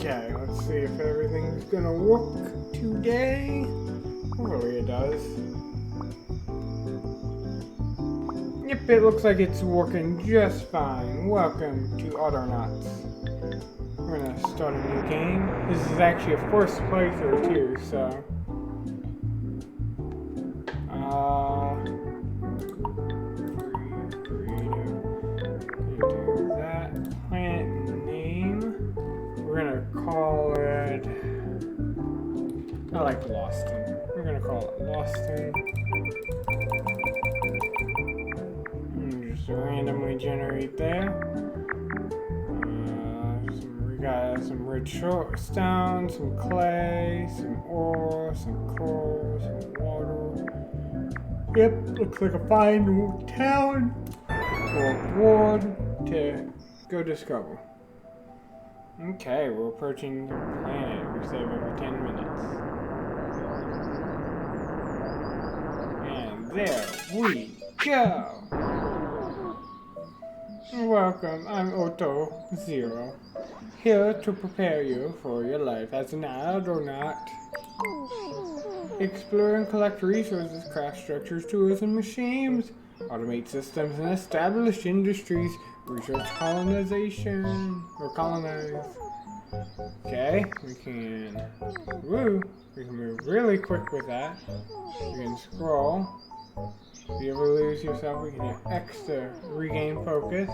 Okay, let's see if everything's gonna work today. Hopefully it does. Yep, it looks like it's working just fine. Welcome to Autonauts. We're gonna start a new game. This is actually a first playthrough too, so... do that. Planet name. We're gonna call it... I like Loston. We're gonna call it Loston. Just randomly generate there. We got some red stone, some clay, some ore, some coal, some water. Yep, looks like a fine town or world to go discover. Okay, we're approaching the planet. We save every 10 minutes. And there we go! Welcome, I'm Auto0, here to prepare you for your life as an Autonaut. Explore and collect resources, craft structures, tools, and machines. Automate systems and establish industries. Research colonization. Or colonize. Okay, we can move really quick with that. We can scroll. If you ever lose yourself, we can hit X to regain focus.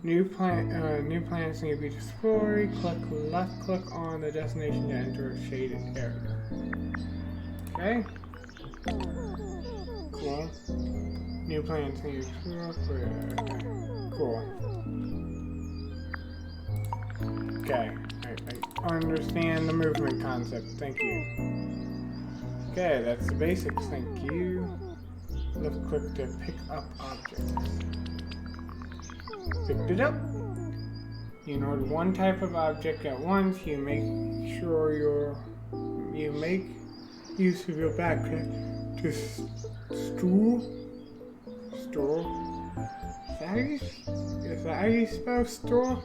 New planets need to be explored. Left click on the destination to enter a shaded area. Okay. Cool. New planets need to be explored. Cool. Okay. I understand the movement concept. Thank you. Okay, that's the basics. Thank you. Left click to pick up objects. Picked it up. You know one type of object at once. You make sure you make use of your backpack to store. Is that how you spell store?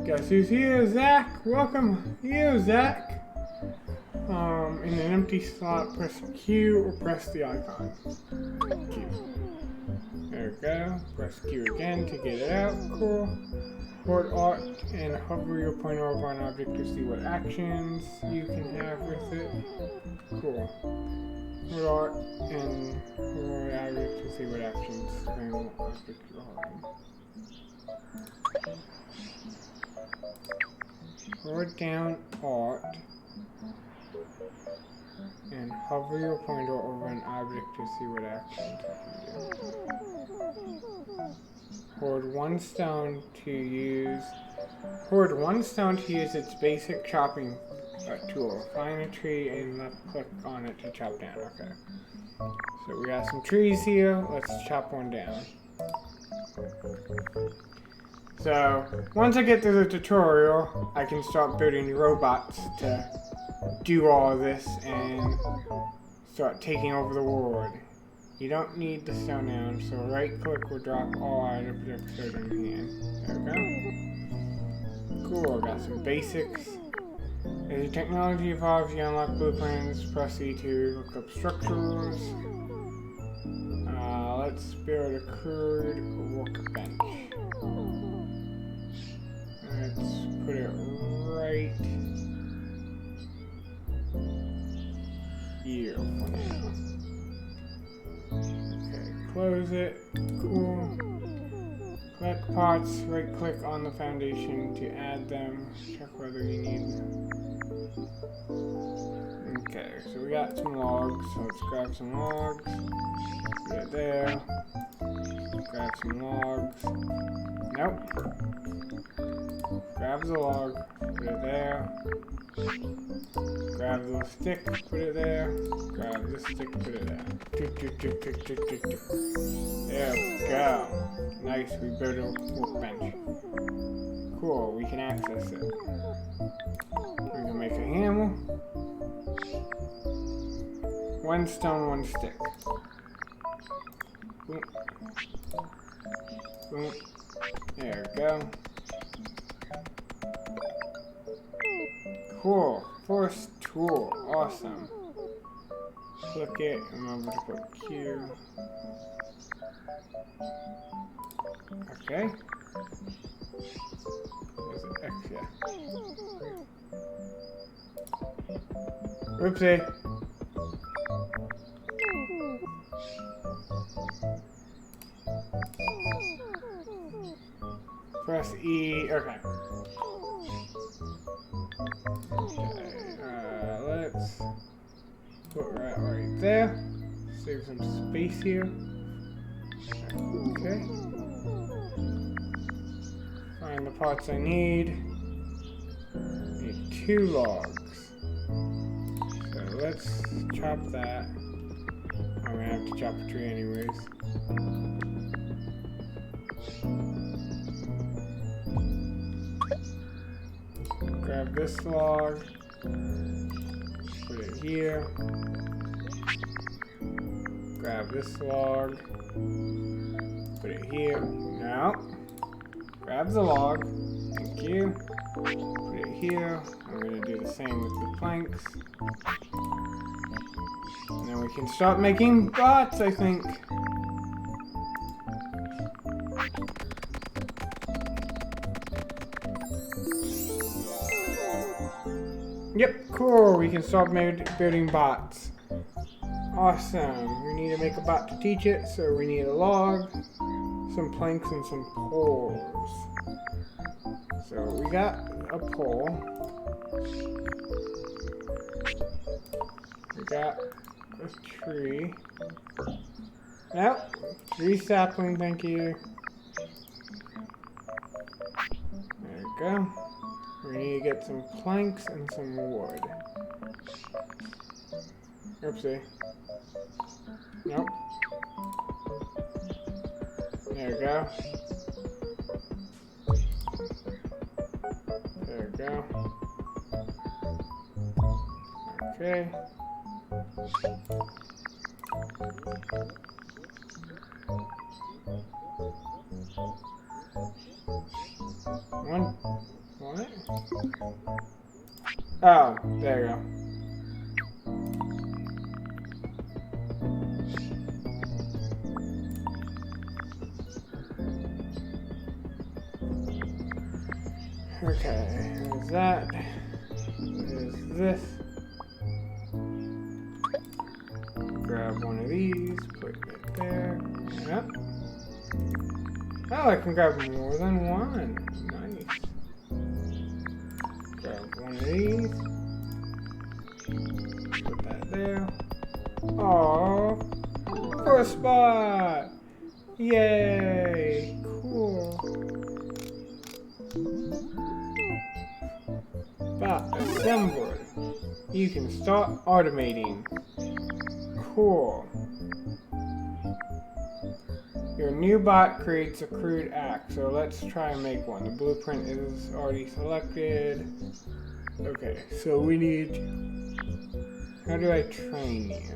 Guess who's here? Zach. Welcome here, Zach. In an empty slot, press Q or press the icon. Q. There we go. Press Q again to get it out. Cool. Hold Alt and hover your pointer over an object to see what actions you can have with it. Cool. Hold Alt and hover the object to see what actions the object you're holding. Hold down Alt and hover your pointer over an object to see what actions you can do. Hold one stone to use its basic chopping tool. Find a tree and left click on it to chop down. Okay. So we got some trees here. Let's chop one down. So once I get through the tutorial, I can start building robots to do all this and start taking over the world. You don't need the stone down, so right click will drop all items in hand. There we go. Cool, got some basics. As the technology evolves, you unlock blueprints, press E to look up structures. Let's build a crude workbench. Let's put it right here for now. Okay, close it. Cool. Collect parts. Right click on the foundation to add them. Check whether you need them. Okay, so we got some logs. So let's grab some logs. Put it there. Grab some logs. Nope. Grab the log. Put it there. Grab the stick, put it there. Grab the stick, put it there. There we go. Nice, we built a workbench. Cool, we can access it. We can make a hammer. One stone, one stick. Boom. Boom. There we go. Cool. First tool. Awesome. Click it. Remember to put Q. Okay. There's an X here. Oopsie. Press E. Okay. Let's put that right there. Save some space here. Okay. Find the parts I need. Need 2 logs. So let's chop that. I'm gonna have to chop a tree anyways. Grab this log. Put it here. Grab this log. Put it here. Now, grab the log. Thank you. Put it here. I'm going to do the same with the planks. And then we can start making bots, I think. Yep, cool. We can start building bots. Awesome. We need to make a bot to teach it, so we need a log, some planks, and some poles. So we got a pole. We got a tree. Nope. 3 sapling, thank you. There we go. We need to get some planks and some wood. Oopsie. Nope. There we go. There we go. Okay. What? Oh, there you go. Okay, there's that. There's this. Grab one of these, put it there. Yep. Oh, I can grab more than one. Nice. Grab one of these. Put that there. Oh, first spot! Yay! Cool. Bot assembler. You can start automating. Cool. Your new bot creates a crude axe, so let's try and make one. The blueprint is already selected. Okay, so we need... How do I train you?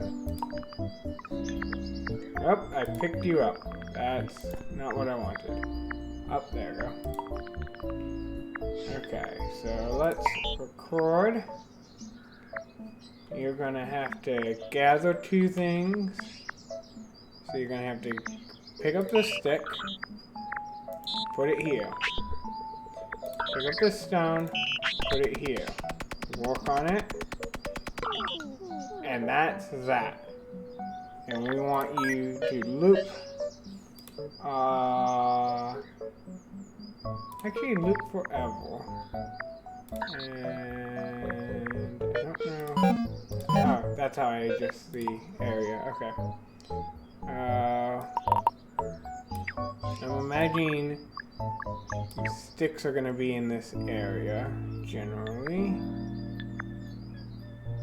Oh, I picked you up. That's not what I wanted. Up there, go. Okay, so let's record. You're gonna have to gather 2 things. So you're gonna have to pick up the stick, put it here. Pick up the stone, put it here. Work on it. And that's that. And we want you to loop. Actually, loop forever. And I don't know. Oh, that's how I adjust the area. Okay. I'm imagining sticks are going to be in this area, generally.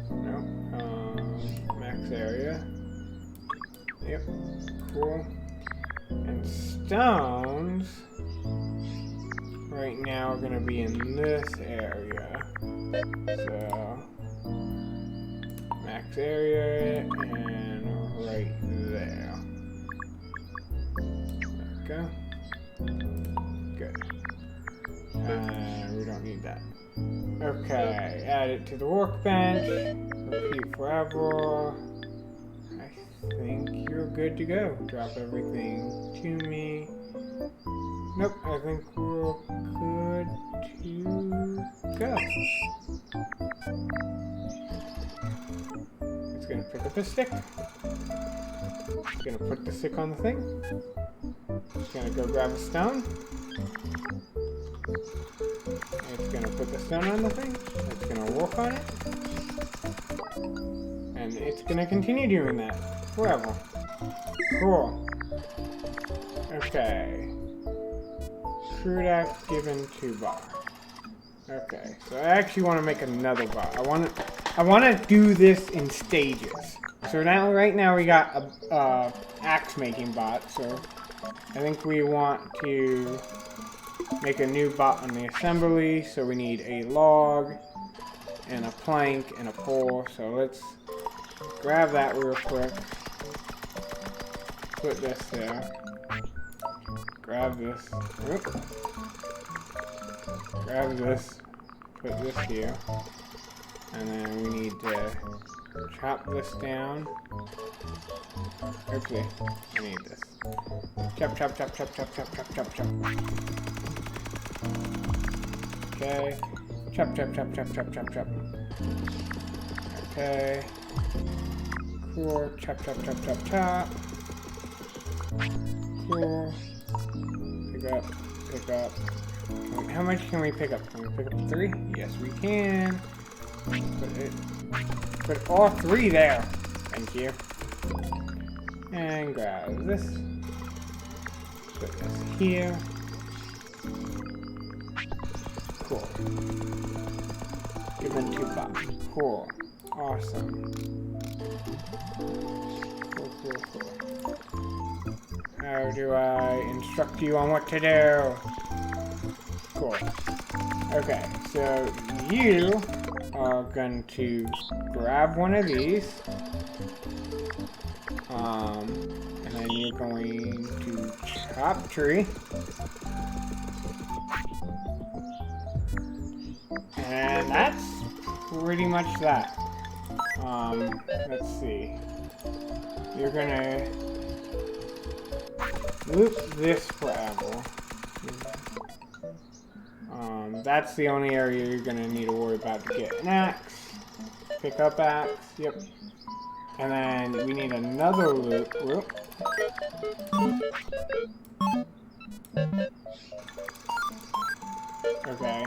Nope. Max area. Yep. Cool. And stones, right now, are going to be in this area. So, max area, and right there. There we go. Good. We don't need that. Okay, add it to the workbench. Repeat forever. I think you're good to go. Drop everything to me. Nope, I think we're good to go. It's gonna pick up a stick. It's gonna put the stick on the thing. It's gonna go grab a stone. It's gonna put the stone on the thing. It's gonna work on it. And it's gonna continue doing that forever. Cool. Okay. Crude act given to bar. Okay, so I actually want to make another bar. I want to do this in stages. So now, right now, we got a axe making bot. So I think we want to make a new bot on the assembly. So we need a log and a plank and a pole. So let's grab that real quick. Put this there. Grab this. Oop. Grab this. Put this here. And then we need to chop this down. Oopsie. I need this. Chop, chop, chop, chop, chop, chop, chop, chop, chop. Okay. Chop, chop, chop, chop, chop, chop, chop. Okay. Cool. Chop, chop, chop, chop, chop. Cool. Pick up. Pick up. How much can we pick up? Can we pick up 3? Yes, we can. Put all 3 there. Thank you. And grab this. Put this here. Cool. Give them 2 bucks. Cool. Awesome. Cool, cool, cool. How do I instruct you on what to do? Cool. Okay, so you are going to grab one of these. And then you're going to chop tree. And that's pretty much that. Let's see. You're gonna loop this forever. That's the only area you're gonna need to worry about to get an axe. Pick up axe, yep. And then we need another loop. Whoop. Okay.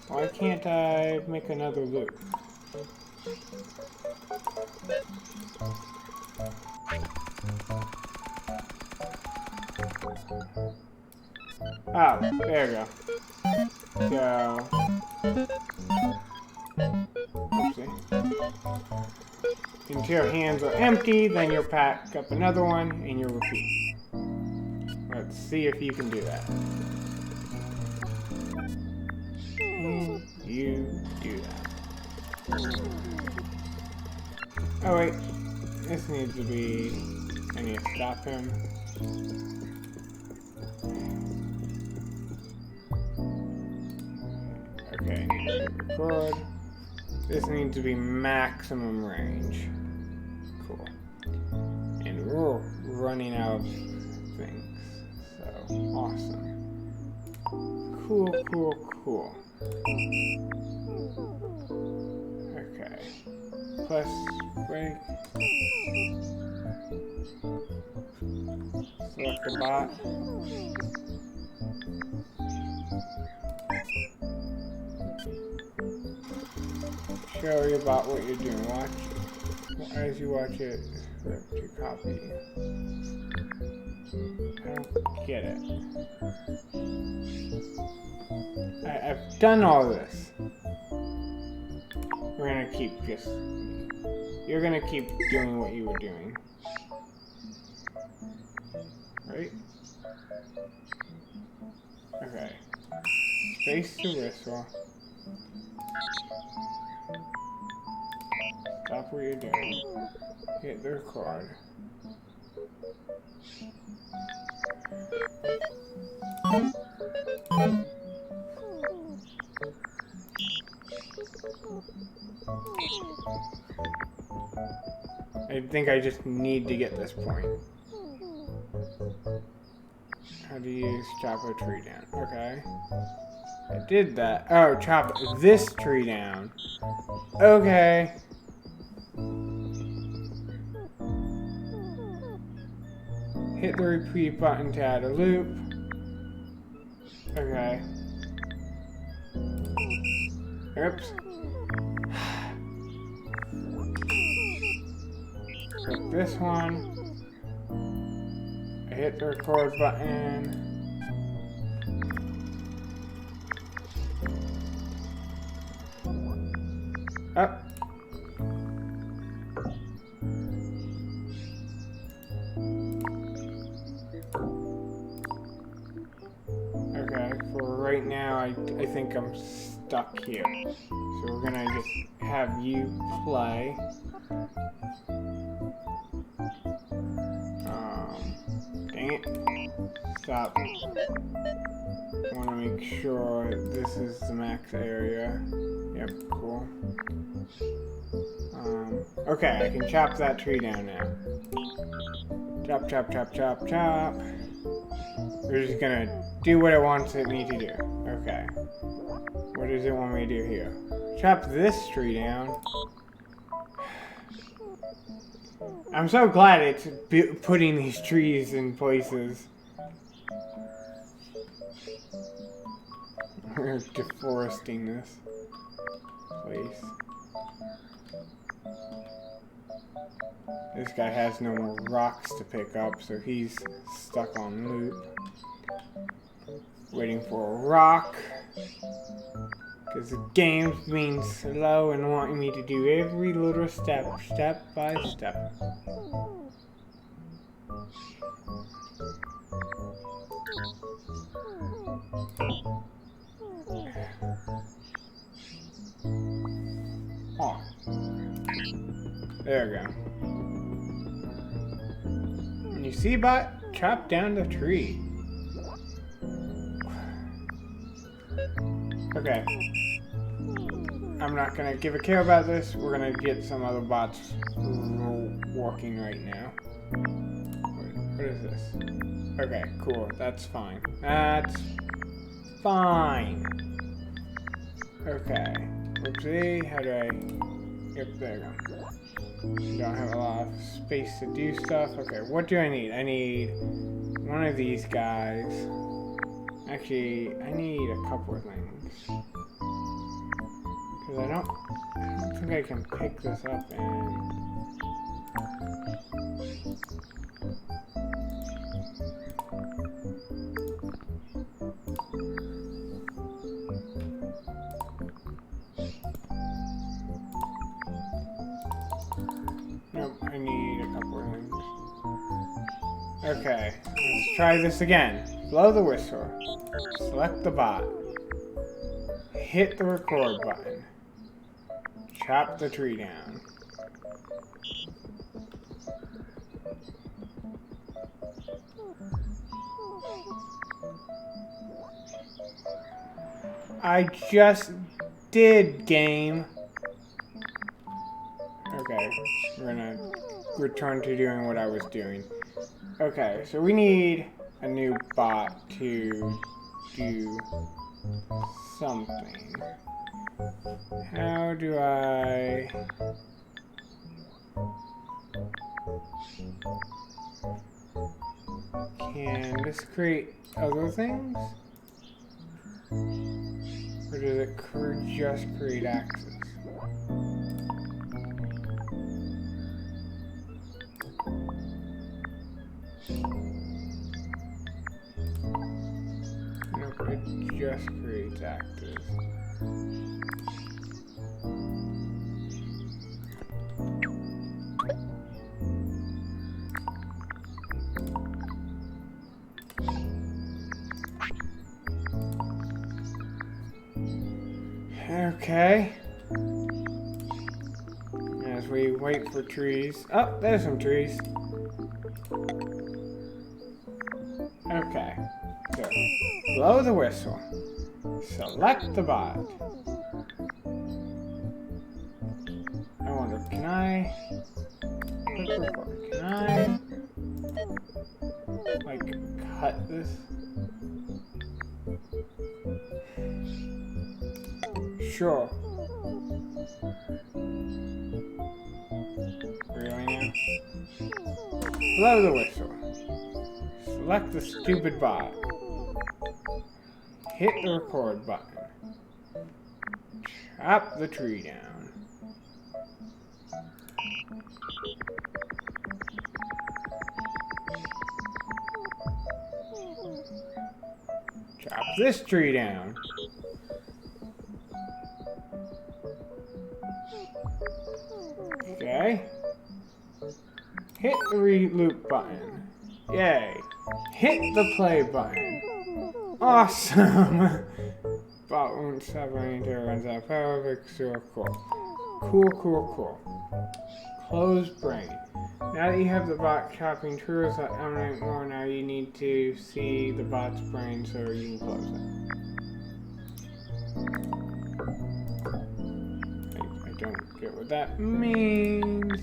Why can't I make another loop? Oh, there we go. So, oopsie. Until your hands are empty, then you'll pack up another one and you'll repeat. Let's see if you can do that. You do that. Oh wait, this needs to be, I need to stop him. Okay, I need to record. This needs to be maximum range. Cool. And we're running out of things. So, awesome. Cool, cool, cool. Okay. Plus, break. Select the bot. Show you about what you're doing. Watch. As you watch it, flip to copy. I don't get it. I've done all this. We're gonna keep just... You're gonna keep doing what you were doing. Right? Okay. Space to whistle. Stop what you're doing. Hit the record. I think I just need to get this point. How do you chop a tree down? Okay. I did that. Oh, chop this tree down. Okay. Hit the repeat button to add a loop. Okay. Oops. Click this one. I hit the record button. Up. Okay, for right now, I think I'm stuck here. So we're gonna just have you play. Dang it. Stop. I want to make sure this is the max area. Yep, cool. Okay, I can chop that tree down now. Chop, chop, chop, chop, chop. We're just gonna do what it wants me to do. Okay. What does it want me to do here? Chop this tree down. I'm so glad it's putting these trees in places. We're deforesting this place. This guy has no more rocks to pick up, so he's stuck on loop. Waiting for a rock. Because the game's being slow and wanting me to do every little step by step. Oh. There we go. And you see, bot? Chop down the tree. Okay. I'm not gonna give a care about this. We're gonna get some other bots walking right now. What is this? Okay, cool. That's fine. That's fine. Okay. Oopsie. How do I... Yep, there we go. Don't have a lot of space to do stuff. Okay, what do I need? I need one of these guys. Actually, I need a couple of things. Because I don't think I can pick this up and... Nope, I need a couple of things. Okay, let's try this again. Blow the whistle. Select the bot. Hit the record button. Chop the tree down. I just did, game. Okay, we're gonna return to doing what I was doing. Okay, so we need a new bot to do something. How do I... Can this create other things? Or does it just create axes? Nope, it just creates axes. Okay. As we wait for trees. Oh, there's some trees. Okay. So, blow the whistle. Select the bot. recorder. Can I? Click recorder. Can I? Like, cut this? Sure. Really now? Blow the whistle. Select the stupid bot. Hit the record button. Chop the tree down. Chop this tree down. Okay. Hit the reloop button. Yay. Hit the play button. Awesome. Bot won't stop running until it runs out of power. Very cool. Cool. Close brain. Now that you have the bot chopping trees that emanate more, now you need to see the bot's brain so you can close it. I don't get what that means.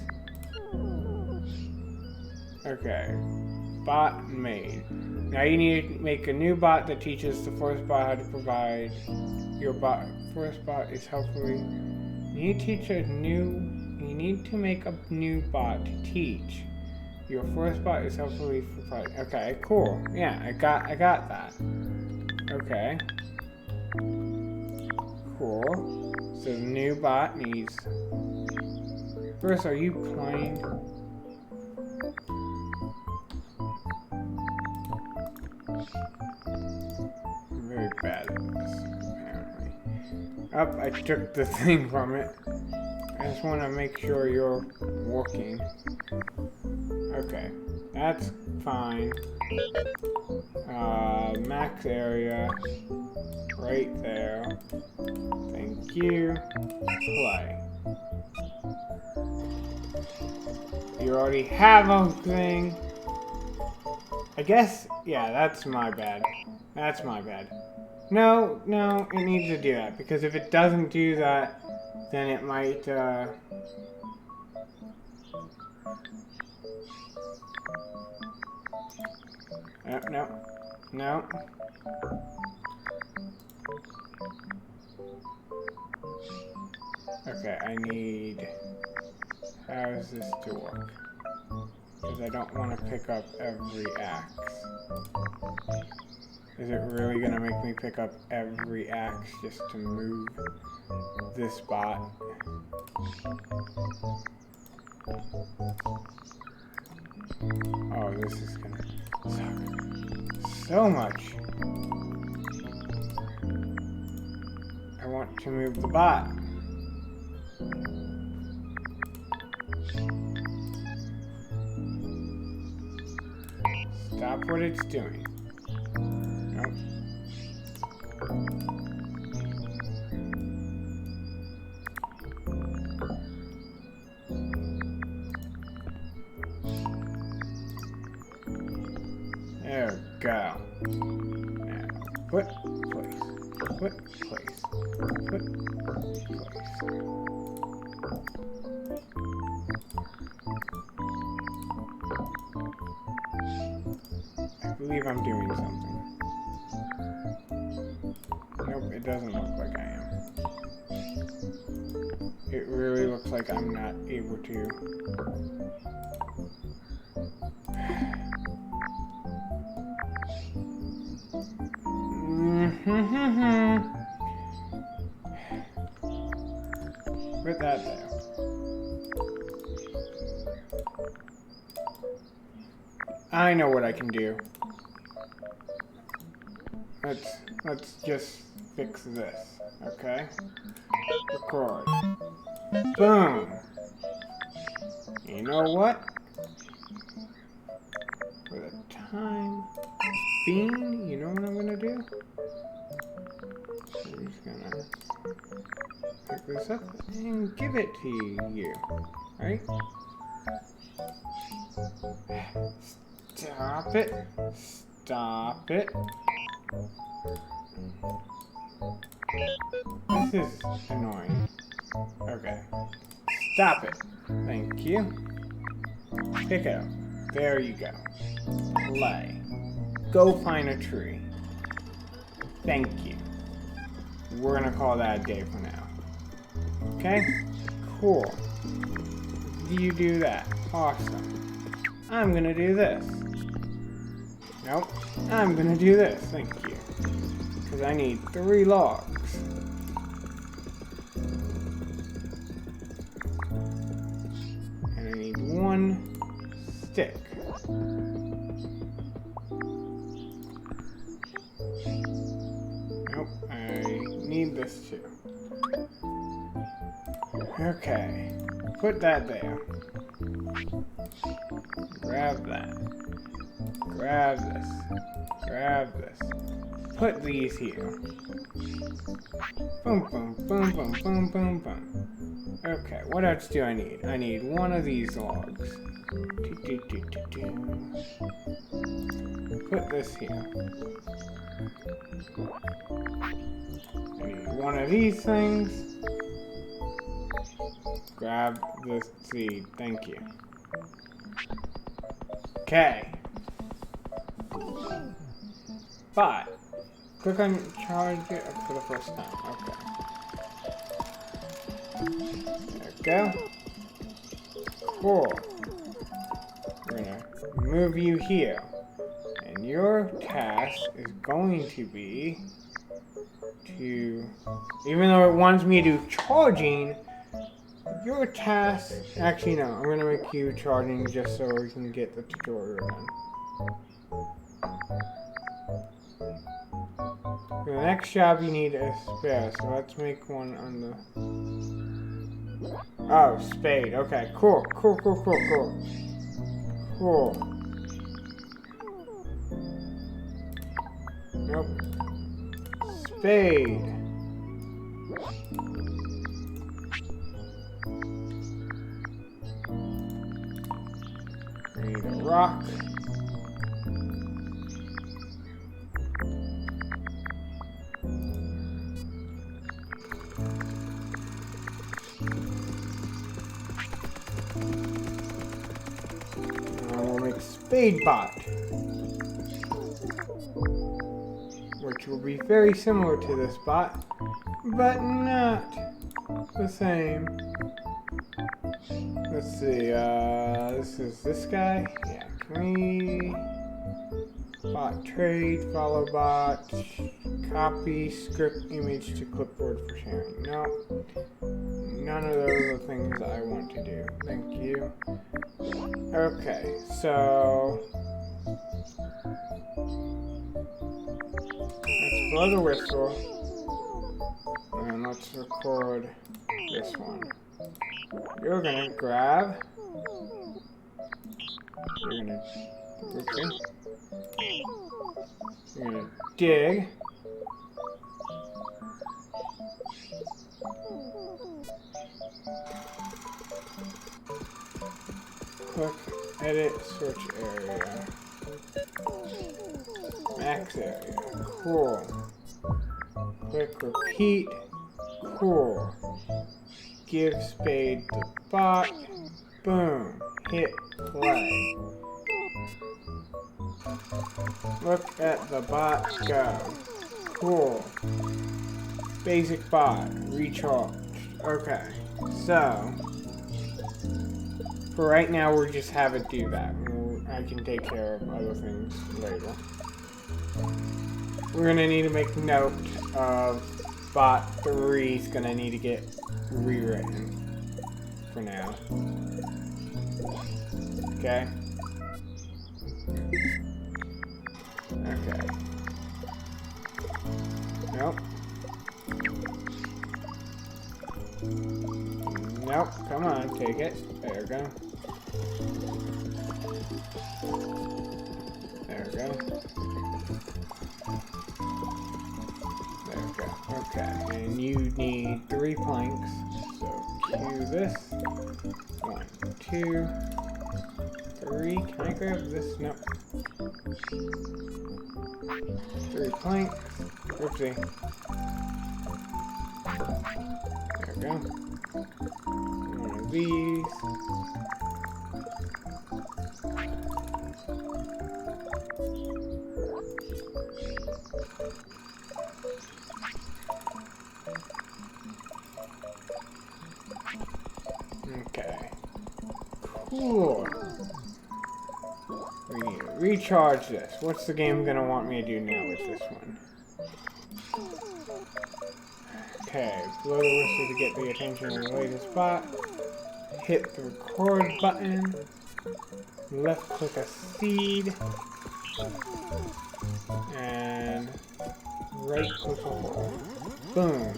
Okay. Bot made. Now you need to make a new bot that teaches the forest bot how to provide your bot. Forest bot is helpfully. You need to make a new bot to teach. Your forest bot is helpfully provided. Okay, cool. Yeah, I got that. Okay. Cool. So the new bot needs. First, are you playing? I'm very bad at this, apparently. Oh, I took the thing from it. I just want to make sure you're working. Okay, that's fine. Max area, right there. Thank you. Play. You already have a thing. I guess, yeah, that's my bad. That's my bad. No, it needs to do that, because if it doesn't do that, then it might, no. Okay, I need, how is this to work? Because I don't want to pick up every axe. Is it really going to make me pick up every axe just to move this bot? Oh, this is going to suck so much. I want to move the bot. Stop what it's doing. Nope. There we go. Now, put place. I believe I'm doing something. Nope, it doesn't look like I am. It really looks like I'm not able to. Put that there. I know what I can do. Let's just fix this, okay? Record. Boom! You know what? For the time being, you know what I'm gonna do? I'm just gonna pick this up and give it to you, right? Stop it. Stop it. This is annoying. Okay. Stop it. Thank you. Pick it up. There you go. Play. Go find a tree. Thank you. We're gonna call that a day for now. Okay? Cool. You do that. Awesome. I'm gonna do this. Nope. I'm gonna do this. Thank you. Because I need 3 logs. And I need 1 stick. Nope. I need this too. Okay. Put that there. Grab that. Grab this. Grab this. Put these here. Boom, boom, boom, boom, boom, boom, boom. Okay, what else do I need? I need 1 of these logs. Put this here. I need 1 of these things. Grab this seed. Thank you. Okay. But click on charge it for the first time. Okay. There we go. Cool. We're gonna move you here. And your task is going to be to, even though it wants me to do charging, your task, actually no, I'm gonna make you charging just so we can get the tutorial done. For the next job you need a spare, so let's make one on the... Oh, spade, okay, cool. Nope. Spade. We need a rock. Now we'll make spade bot, which will be very similar to this bot, but not the same. Let's see, this is this guy. Yeah, can we... Bot trade, follow bot, copy, script image to clipboard for sharing. No, none of those are things I want to do. Thank you. Okay, so... let's blow the whistle. And let's record this one. You're gonna grab. You're gonna. Okay. You're gonna dig. Click edit search area. Max area. Cool. Click repeat. Cool. Give spade to bot. Boom. Hit play. Look at the bot go. Cool. Basic bot. Recharged. Okay. So, for right now, we'll just have it do that. I can take care of other things later. We're gonna need to make note of bot 3 is gonna need to get rewritten for now. Okay. Okay. Nope. Nope. Come on, take it. There we go. There we go. There we go. Okay. And you need 3 planks. So cue this. 1, 2, 3. Can I grab this? Nope. 3 planks. Oopsie. There we go. 1 of these. Okay. Cool. We need to recharge this. What's the game gonna want me to do now with this one? Okay, blow the whistle to get the attention of the latest spot. Hit the record button. Left click a seed. And right click a hole. Boom.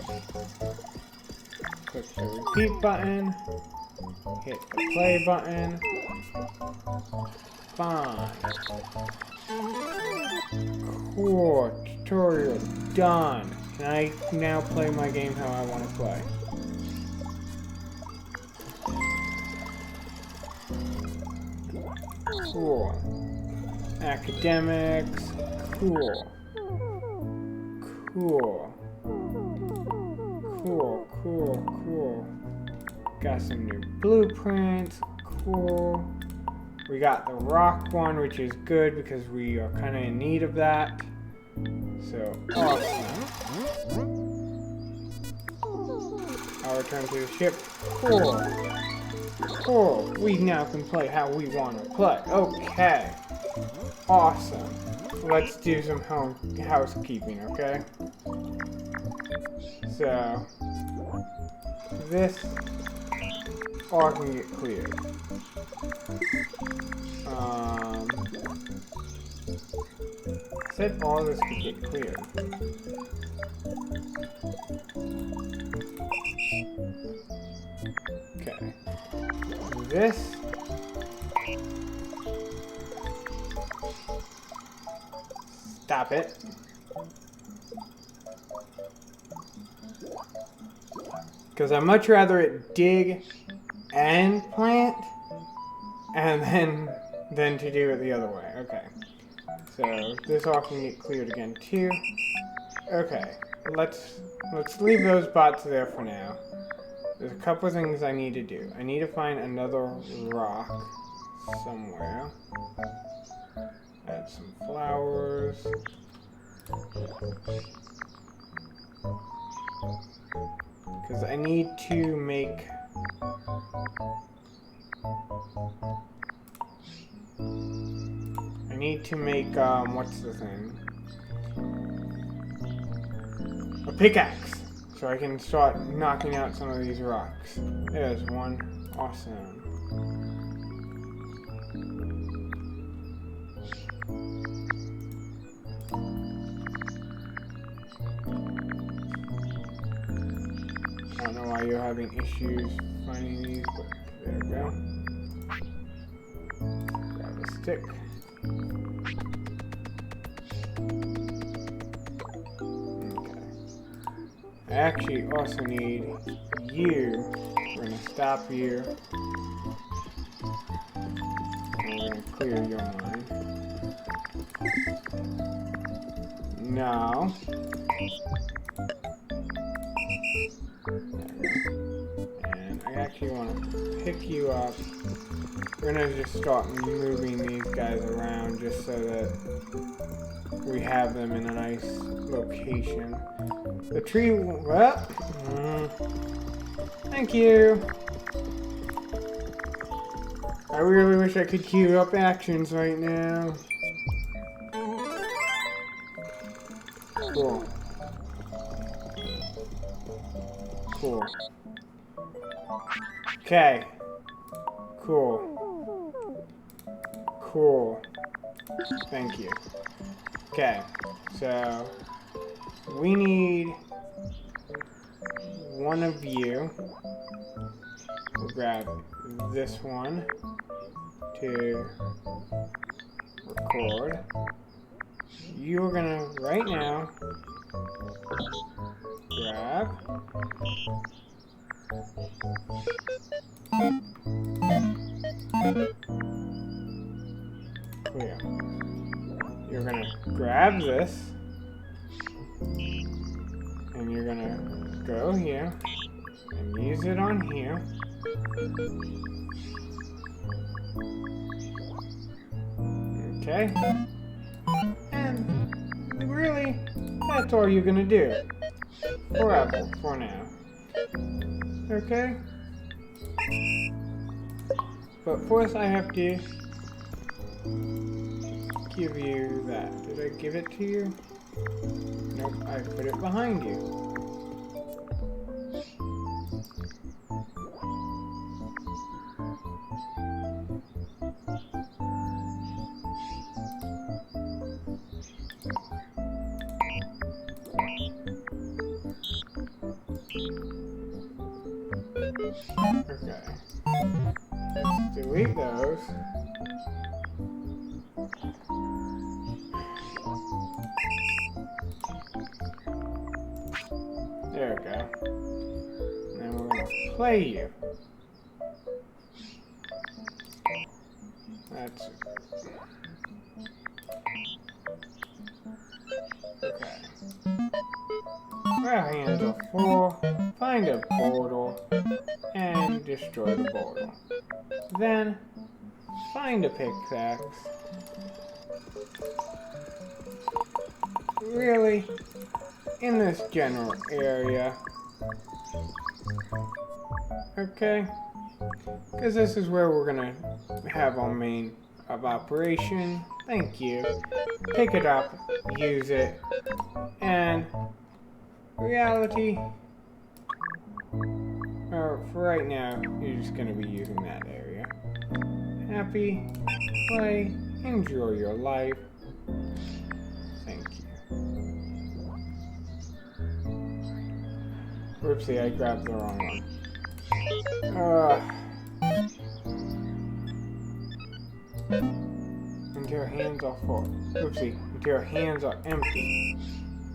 Click the repeat button. Hit the play button. Fine. Cool. Tutorial done. Can I now play my game how I want to play? Cool. Academics. Cool. Cool. Cool, cool, cool. Got some new blueprints. Cool. We got the rock one, which is good because we are kind of in need of that. So, awesome. I'll return to the ship. Cool. Cool. We now can play how we want to play. Okay. Awesome. Let's do some housekeeping, okay? So, this all can get cleared. Said all this could get cleared. Okay. This. Stop it. Because I'd much rather it dig and plant and then to do it the other way. Okay. So this all can get cleared again too. Okay. Let's leave those bots there for now. There's a couple of things I need to do. I need to find another rock somewhere. Add some flowers. Because I need to make what's the thing? A pickaxe! So I can start knocking out some of these rocks. There's one. Awesome. I don't know why you're having issues finding these, but there we go. Grab a stick. I actually also need you. We're gonna stop you. And we're gonna clear your mind. Now. And I actually want to pick you up. We're gonna just start moving these guys around just so that we have them in a nice location. The tree, well, thank you. I really wish I could queue up actions right now. Cool. Cool. Okay. Cool. Cool. Thank you. Okay. So, we need one of you. We'll grab this one to record. You're gonna, right now, grab clear. You're gonna grab this and you're gonna go here and use it on here Okay. And really, that's all you're gonna do. Forever, for now. Okay? But first I have to give you that. Did I give it to you? Nope, I put it behind you. Okay. Let's delete those. There we go. And we're gonna play you. That's okay. Our hands are full. Find a portal and destroy the portal. Then find a pickaxe. Really, in this general area. Okay? Because this is where we're gonna have our main of operation. Thank you. Pick it up, use it, and reality. For right now, you're just gonna be using that area. Happy, play, enjoy your life. Thank you. Whoopsie, I grabbed the wrong one. Until your hands are full. Oopsie, until your hands are empty.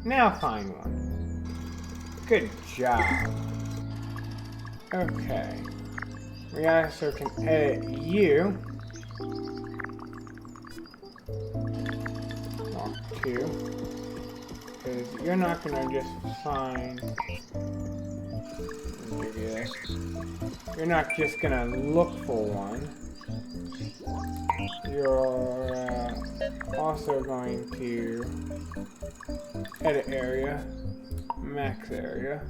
Now find one. Good job. Okay. We also can edit you. Walk 2. Because you're not gonna just find... Give you this. You're not just gonna look for one. You're also going to edit area, max area.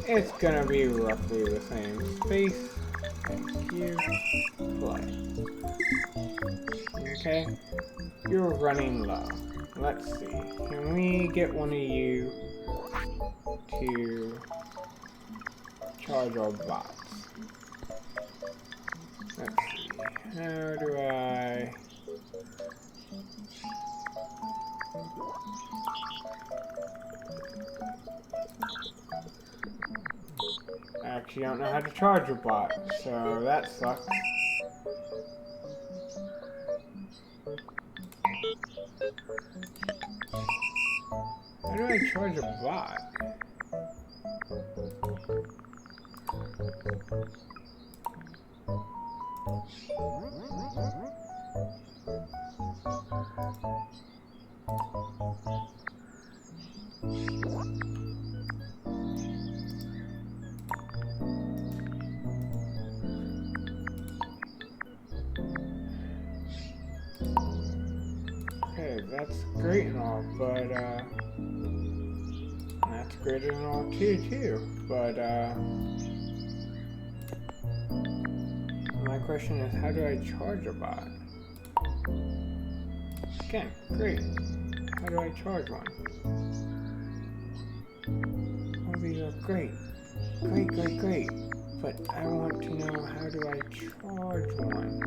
It's gonna be roughly the same space. Thank you. Play. Okay. You're running low. Let's see. Can we get one of you to charge our bots? Let's see. How do I... I actually don't know how to charge a bot, so that sucks. How do I charge a bot? Okay, that's great and all, but that's great and all too, but my question is, how do I charge a bot? Again, great. How do I charge one? Oh, these are great. Great. But I want to know, how do I charge one?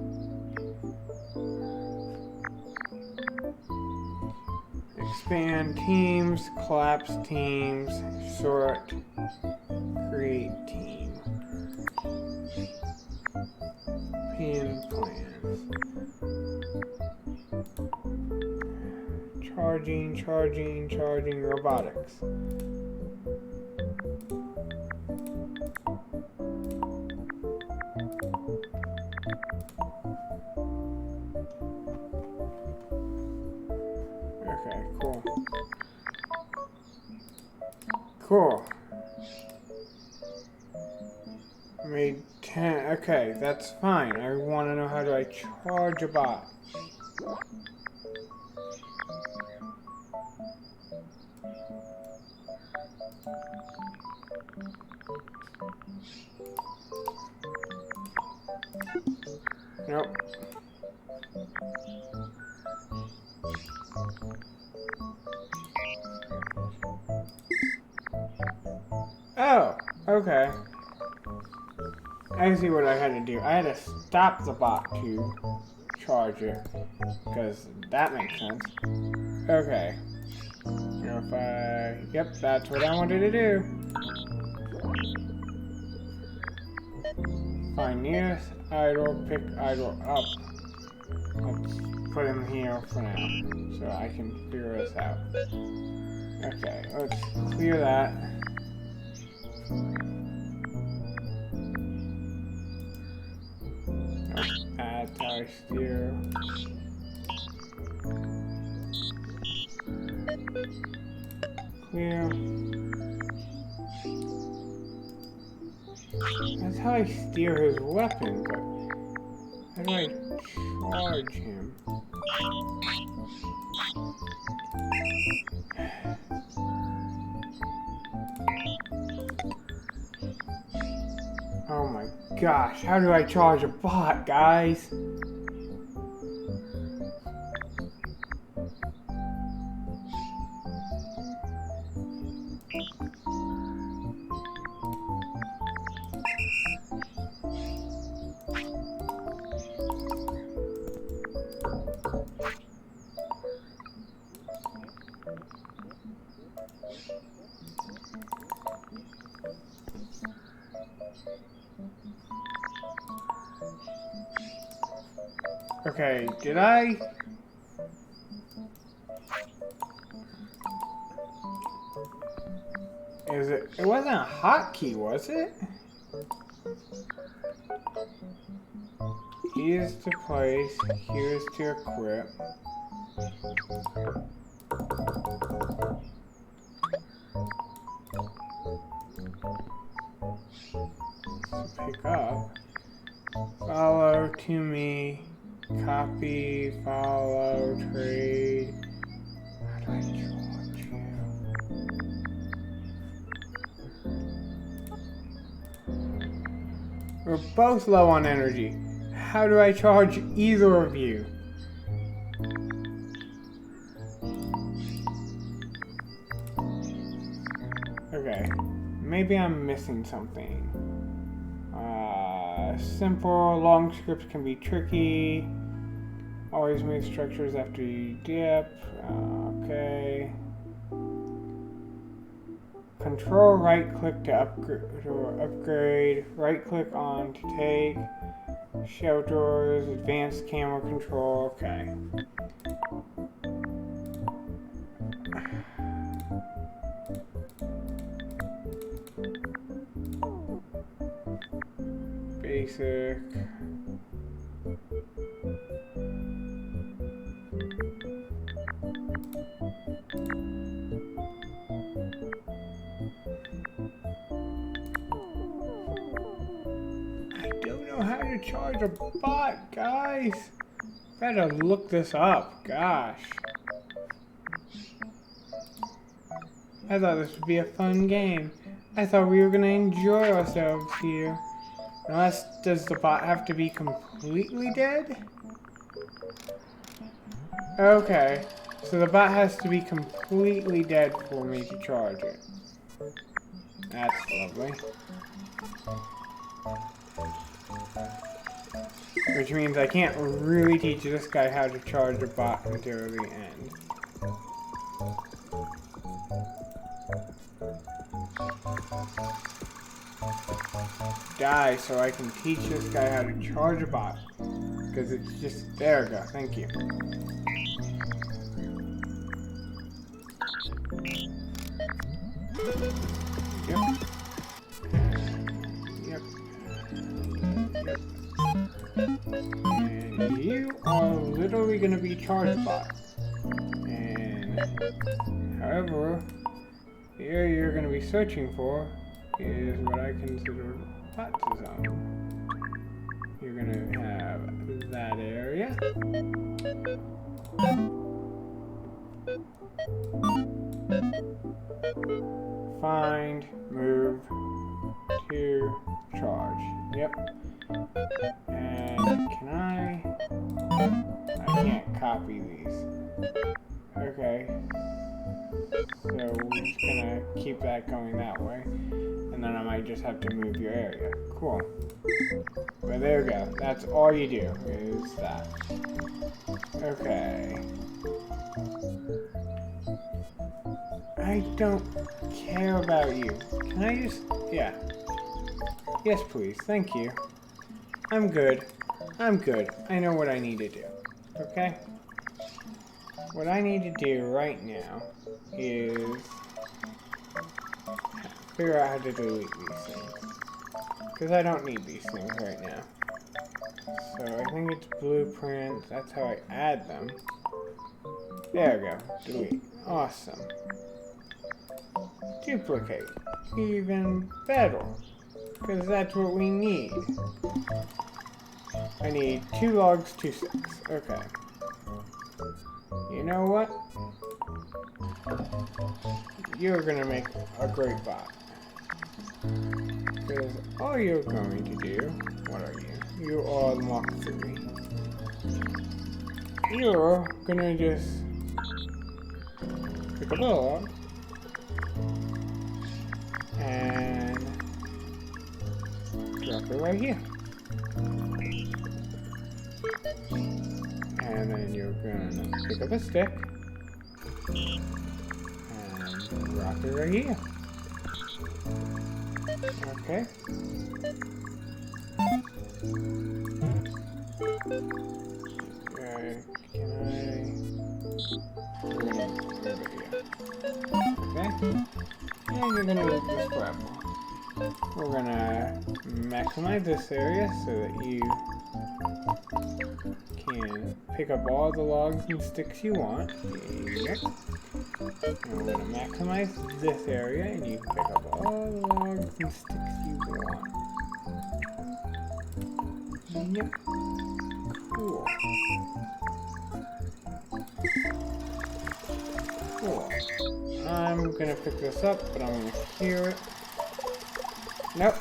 Expand teams, collapse teams, sort, create team. Pin plans. Charging robotics. Okay, cool. made 10. Okay, that's fine. I want to know, how do I charge a bot? Nope. Oh, okay. I see what I had to do. I had to stop the bot to charge it, because that makes sense. Okay. If yep, that's what I wanted to do. Find nearest idle, pick idle up. Let's put him here for now, so I can figure this out. Okay, let's clear that. Add tower steer. Clear. That's how I steer his weapon, but how do I charge him? Oh my gosh, how do I charge a bot, guys? Okay, did I? It wasn't a hotkey, was it? Here's to place, here's to equip. So pick up. Follow to me. Copy, follow, trade. How do I charge you? We're both low on energy. How do I charge either of you? Okay, maybe I'm missing something. Simple, long scripts can be tricky. Always move structures after you dip. Okay. Control right click to upgrade. Right click on to take. Shelters, advanced camera control. Okay. Basic. I don't know how to charge a bot, guys. Better look this up. Gosh. I thought this would be a fun game. I thought we were gonna enjoy ourselves here. Unless, does the bot have to be completely dead? Okay, so the bot has to be completely dead for me to charge it. That's lovely. Which means I can't really teach this guy how to charge a bot until the end. Die so I can teach this guy how to charge a bot. Because it's just, there we go, thank you. Yep. Yep. Yep. And you are literally going to be charged bot. And however, the area you're going to be searching for is what I consider hot zone. You're gonna have that area. Find, move, to charge. Yep. And can I can't copy these. Okay. So we're just gonna keep that going that way. And then I might just have to move your area. Cool. But there we go. That's all you do, is that. Okay. I don't care about you. Can I just... Yeah. Yes, please. Thank you. I'm good. I'm good. I know what I need to do. Okay? What I need to do right now is figure out how to delete these things. Because I don't need these things right now. So I think it's blueprints. That's how I add them. There we go. Delete. Awesome. Duplicate. Even better. Because that's what we need. I need 2 logs, 2 sticks. Okay. You know what? You're gonna make a great bot. Because all you're going to do... What are you? You are Mach 3. You're gonna just pick a log and drop it right here. And then you're gonna pick up a stick and drop it right here. Okay. Can I... We're gonna move it here. Okay. And you're gonna move this grab one. We're gonna maximize this area so that you can pick up all the logs and sticks you want. Yep. And we're gonna maximize this area and you can pick up all the logs and sticks you want. Yep. Cool. Cool. I'm gonna pick this up, but I'm gonna clear it. Nope.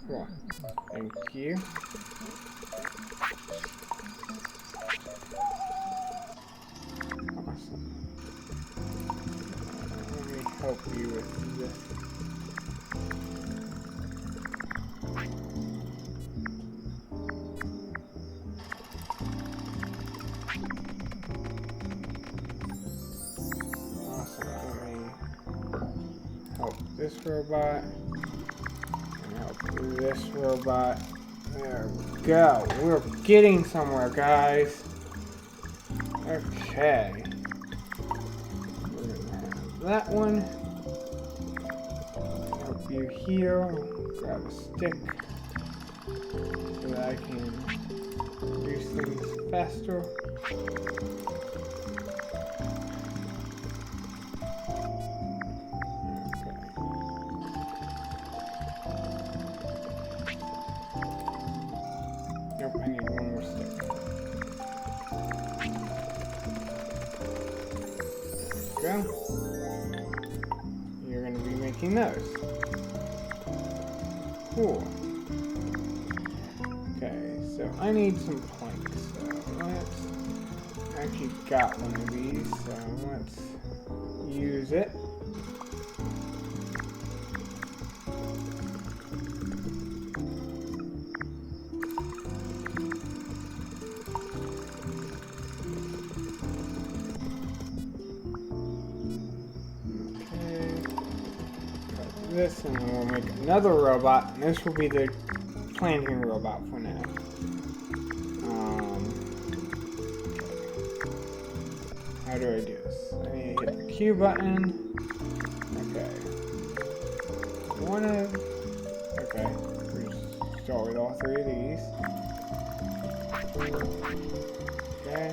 Cool. Thank you. Awesome. Let me help you with this. This robot and help this robot. There we go. We're getting somewhere, guys. Okay. We're gonna have that one. Help you here. Grab a stick so that I can do things faster. Nope, I need one more stick. There we go. You're going to be making those. Cool. Okay, so I need some planks. So let's... I actually got one of these, so let's use it. This and then we'll make another robot, and this will be the planting robot for now. How do I do this? I need to hit the Q button. Okay. Okay. We start with all 3 of these. Okay.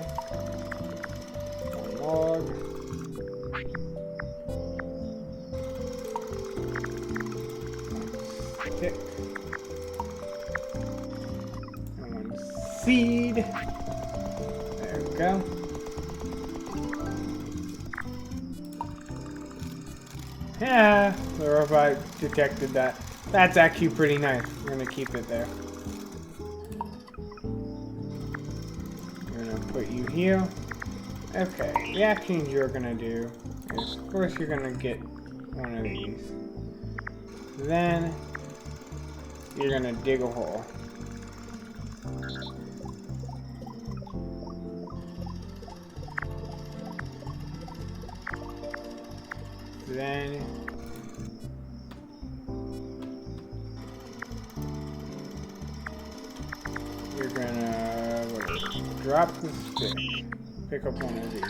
One log. tick. And one seed. There we go. Yeah, the robot detected that. That's actually pretty nice. We're gonna keep it there. We're gonna put you here. Okay, the actions you're gonna do is first you're gonna get one of these. Then you're gonna dig a hole. Then you're gonna drop the stick, pick up one of these.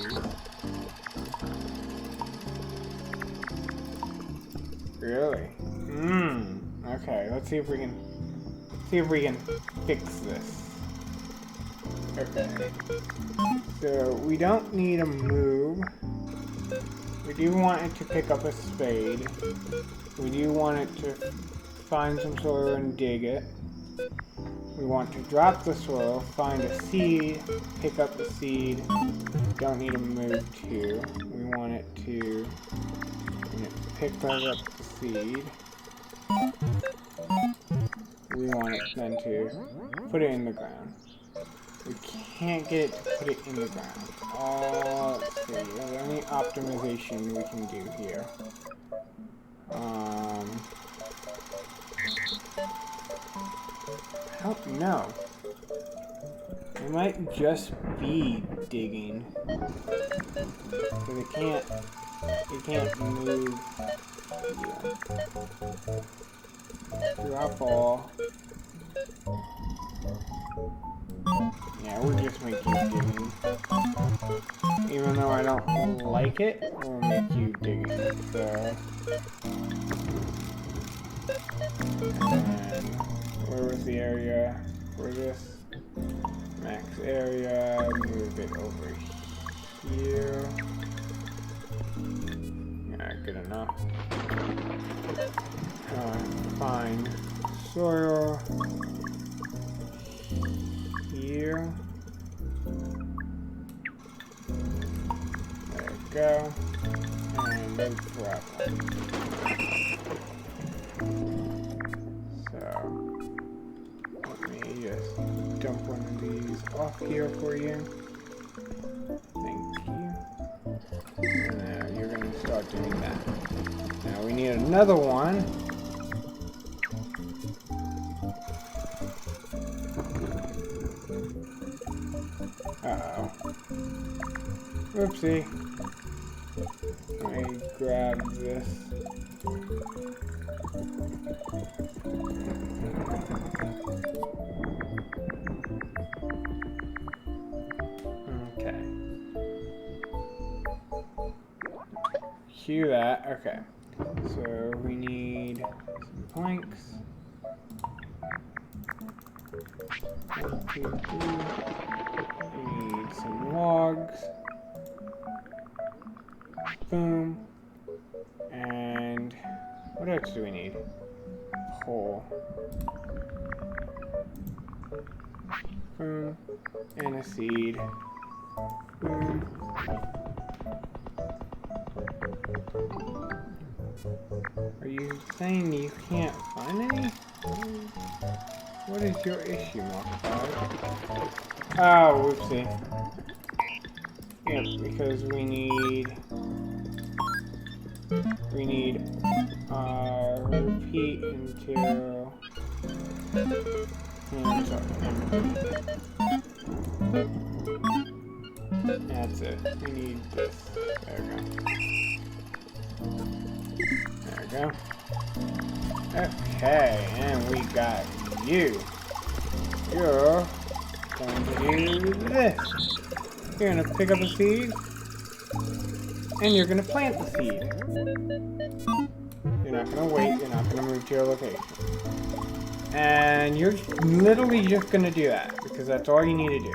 Really? Okay, let's see if we can fix this. Okay. So we don't need a move. We do want it to pick up a spade. We do want it to find some soil and dig it. We want to drop the soil, find a seed, pick up the seed. Don't need to move to. We want it to pick up the seed. We want it then to put it in the ground. We can't get it to put it in the ground. Let's see, is there any optimization we can do here? I don't know. It might just be digging. Because it can't move. Yeah. Drop all. Yeah, we'll just make you digging. Even though I don't like it, we'll make you digging. So. And where was the area for this? Max area, move it over here. Yeah, good enough. Find soil here. There we go. And then drop one. So, let me just dump one of these off here for you. Thank you. And now you're going to start doing that. Now we need another one. Uh-oh. Oopsie. Let me grab this. Okay. Cue that. Okay. So we need some planks. 1, 2, 3. We need some logs. Boom. And what else do we need? Pole. Boom. And a seed. Boom. Are you saying you can't find any? What is your issue, Markiplier? Oh, whoopsie. Yep, because we need repeat until that's it. We need this. There we go. Okay, and we got you. You're going to do this. You're going to pick up a seed, and you're going to plant the seed. You're not going to wait. You're not going to move to your location. And you're literally just going to do that, because that's all you need to do.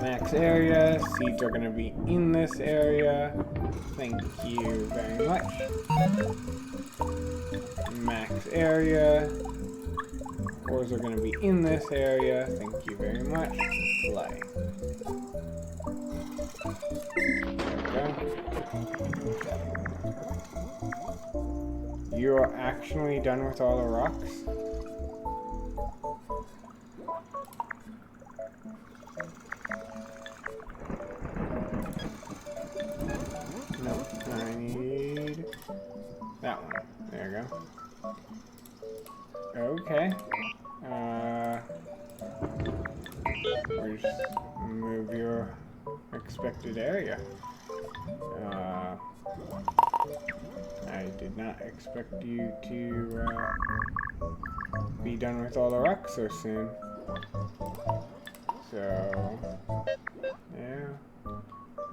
Max max area. Seeds are going to be in this area. Thank you very much. Max area. Ores are going to be in this area. Thank you very much. Play. There we go. You're actually done with all the rocks? No, I need that one. There you go. Okay. Or just move your expected area. I did not expect you to be done with all the rocks so soon. So, yeah.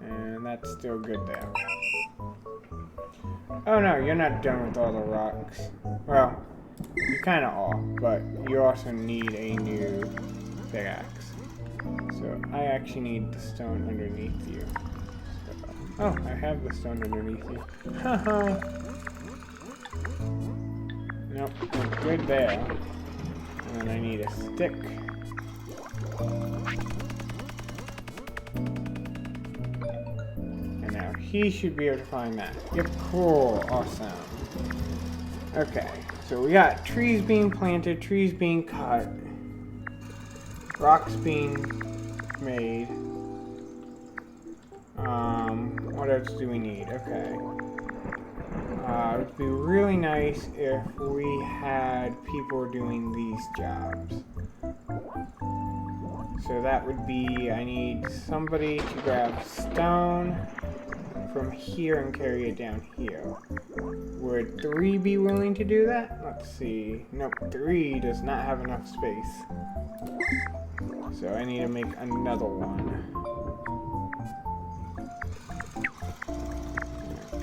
And that's still good there. Oh no, you're not done with all the rocks. Well, you kinda are, but you also need a new pickaxe. So I actually need the stone underneath you. So, oh, I have the stone underneath you. Haha. Nope, we're good there. And then I need a stick. And now he should be able to find that. Yep, cool, awesome. Okay, so we got trees being planted, trees being cut, rocks being made. What else do we need? Okay. It would be really nice if we had people doing these jobs. So that would be, I need somebody to grab stone from here and carry it down here. Would 3 be willing to do that? Let's see. Nope, 3 does not have enough space. So I need to make another one.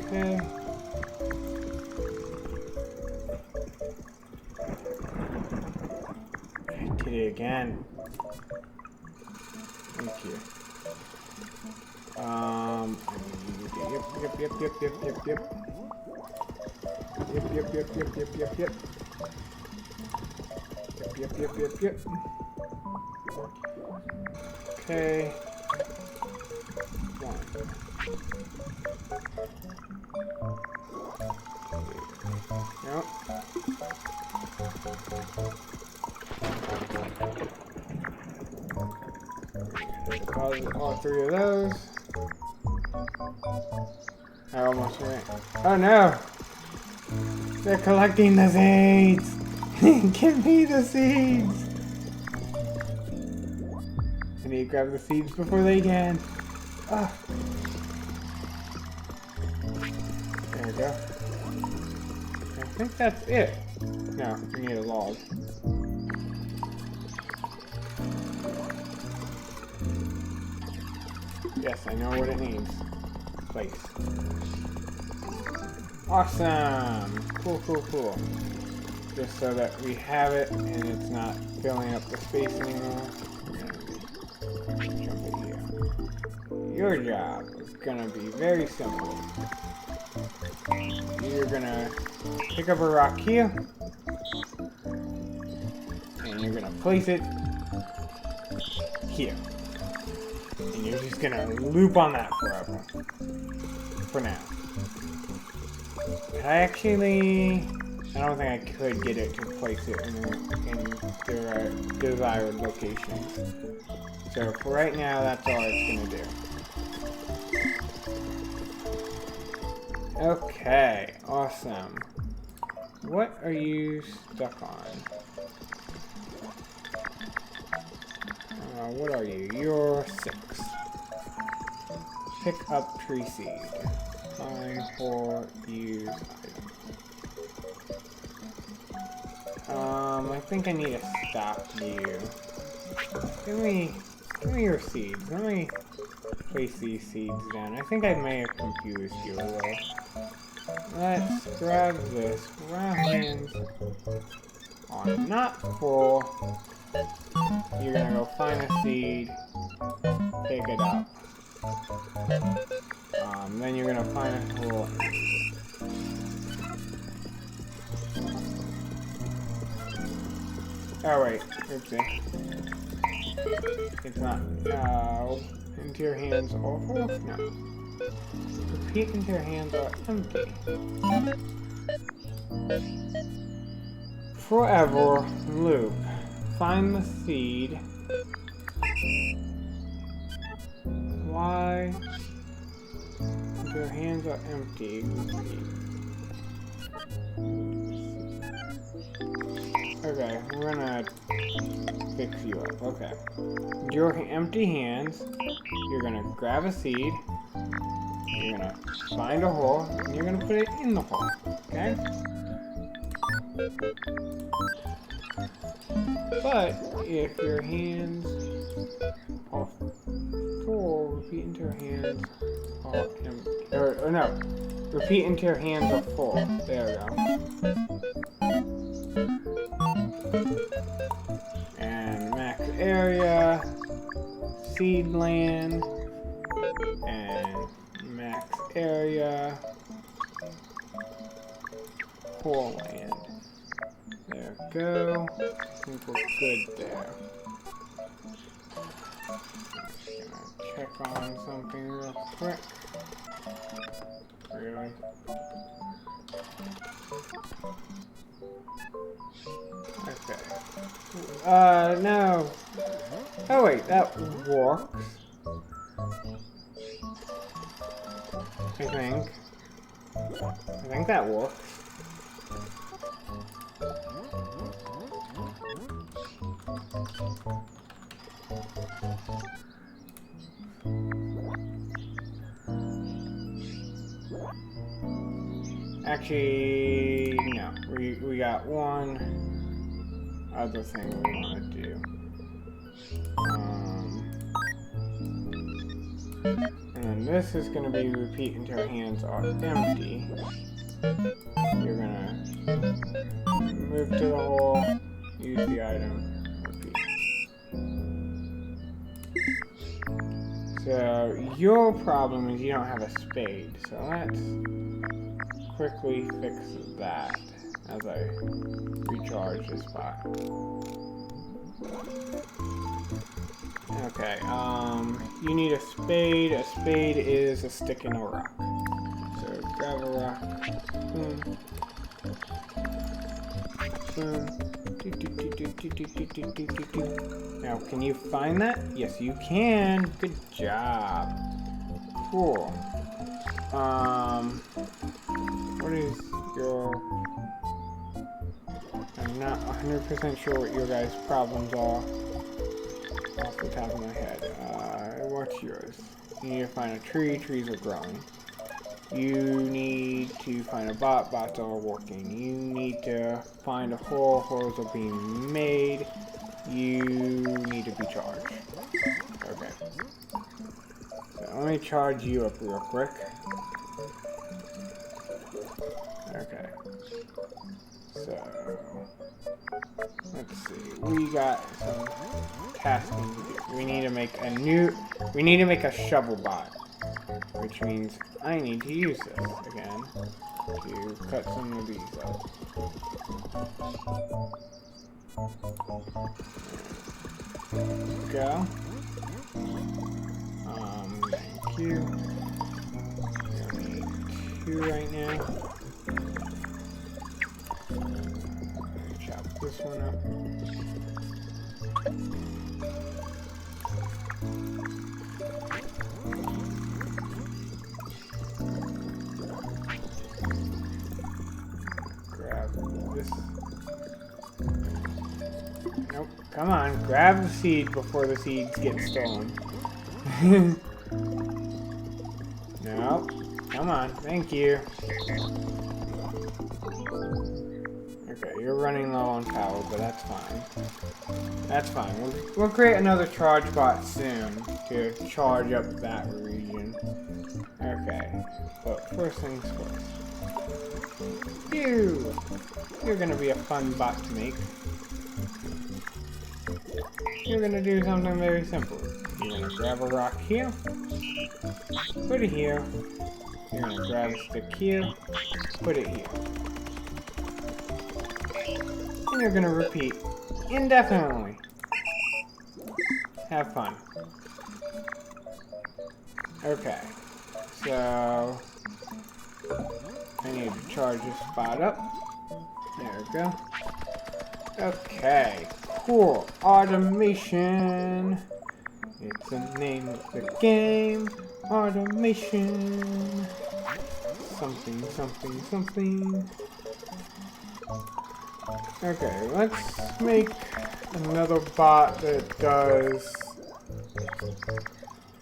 Okay. I did it again. Thank you. Yep. Yep. Okay. 1. Nope. Deposit all 3 of those. I almost ran. Oh no! They're collecting the seeds! Give me the seeds! I need to grab the seeds before they can. Ah. There we go. I think that's it. No, we need a log. Yes, I know what it needs. Place. Awesome! Cool. Just so that we have it and it's not filling up the space anymore. Jump in here. Your job is gonna be very simple. You're gonna pick up a rock here. And you're gonna place it here. And you're just gonna loop on that forever. For now. I don't think I could get it to place it in their desired locations. So for right now, that's all it's gonna do. Okay, awesome. What are you stuck on? What are you? You're 6. Pick up tree seed. Time for use item. I think I need to stop you. Give me your seeds. Let me place these seeds down. I think I may have confused you a little. Let's grab this. Ground hands are not full. You're gonna go find a seed, pick it up. Then you're gonna find a hole. Oh wait, oopsie. It's not. Into your hands or full? No. Repeat until your hands are empty. Forever loop. Find the seed. Why? Until your hands are empty. Repeat. Okay, we're gonna fix you up. Okay. Your empty hands, you're gonna grab a seed, you're gonna find a hole, and you're gonna put it in the hole. Okay? But if your hands are full, repeat until your hands are empty. Or no, repeat until your hands are full. There we go. And max area, seed land, and max area, hole land. There we go. I think we're good there. Just gonna check on something real quick. Really? Okay. No. Oh wait, that works. I think that works. Actually, no. We got one other thing we want to do. And then this is going to be repeat until your hands are empty. You're going to move to the hole, use the item, repeat. So your problem is you don't have a spade. So let's quickly fix that as I recharge this spot. Okay, you need a spade. A spade is a stick in a rock. So grab a rock. Boom. Boom. Now, can you find that? Yes, you can. Good job. Cool. What is your... I'm not 100% sure what your guys' problems are off the top of my head. What's yours? You need to find a tree. Trees are growing. You need to find a bot. Bots are working. You need to find a hole. Holes are being made. You need to be charged. Okay. So let me charge you up real quick. Okay. So let's see. We got some tasking to do. We need to make a shovel bot, which means I need to use this again to cut some of these up. There we go. Thank you. We only need 2 right now. Chop this one up. Grab this. Nope. Come on. Grab the seed before the seeds get stolen. Nope. Come on. Thank you. Okay, you're running low on power, but that's fine. That's fine. We'll create another charge bot soon to charge up that region. Okay, but first things first. You're gonna be a fun bot to make. you're gonna do something very simple. You're gonna grab a rock here, put it here. You're gonna grab a stick here, put it here. And you're gonna repeat indefinitely. Have fun. Okay, so I need to charge this spot up. There we go. Okay, cool. Automation. It's the name of the game. Automation. Something, something, something. Okay, let's make another bot that does...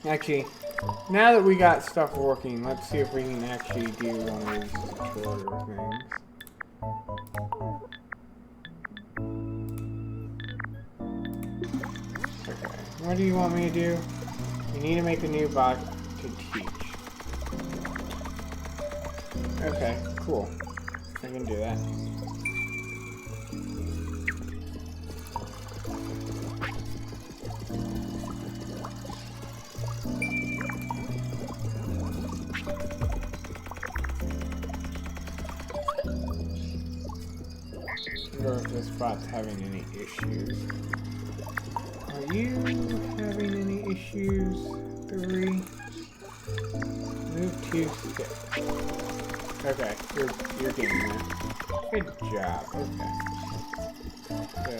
Actually, now that we got stuff working, let's see if we can actually do one of these tutorial things. Okay, what do you want me to do? You need to make a new bot to teach. Okay, cool. I can do that. I wonder if this bot's having any issues. Are you having any issues? 3. Move to 6. Okay, you're getting there. Good job. Okay. So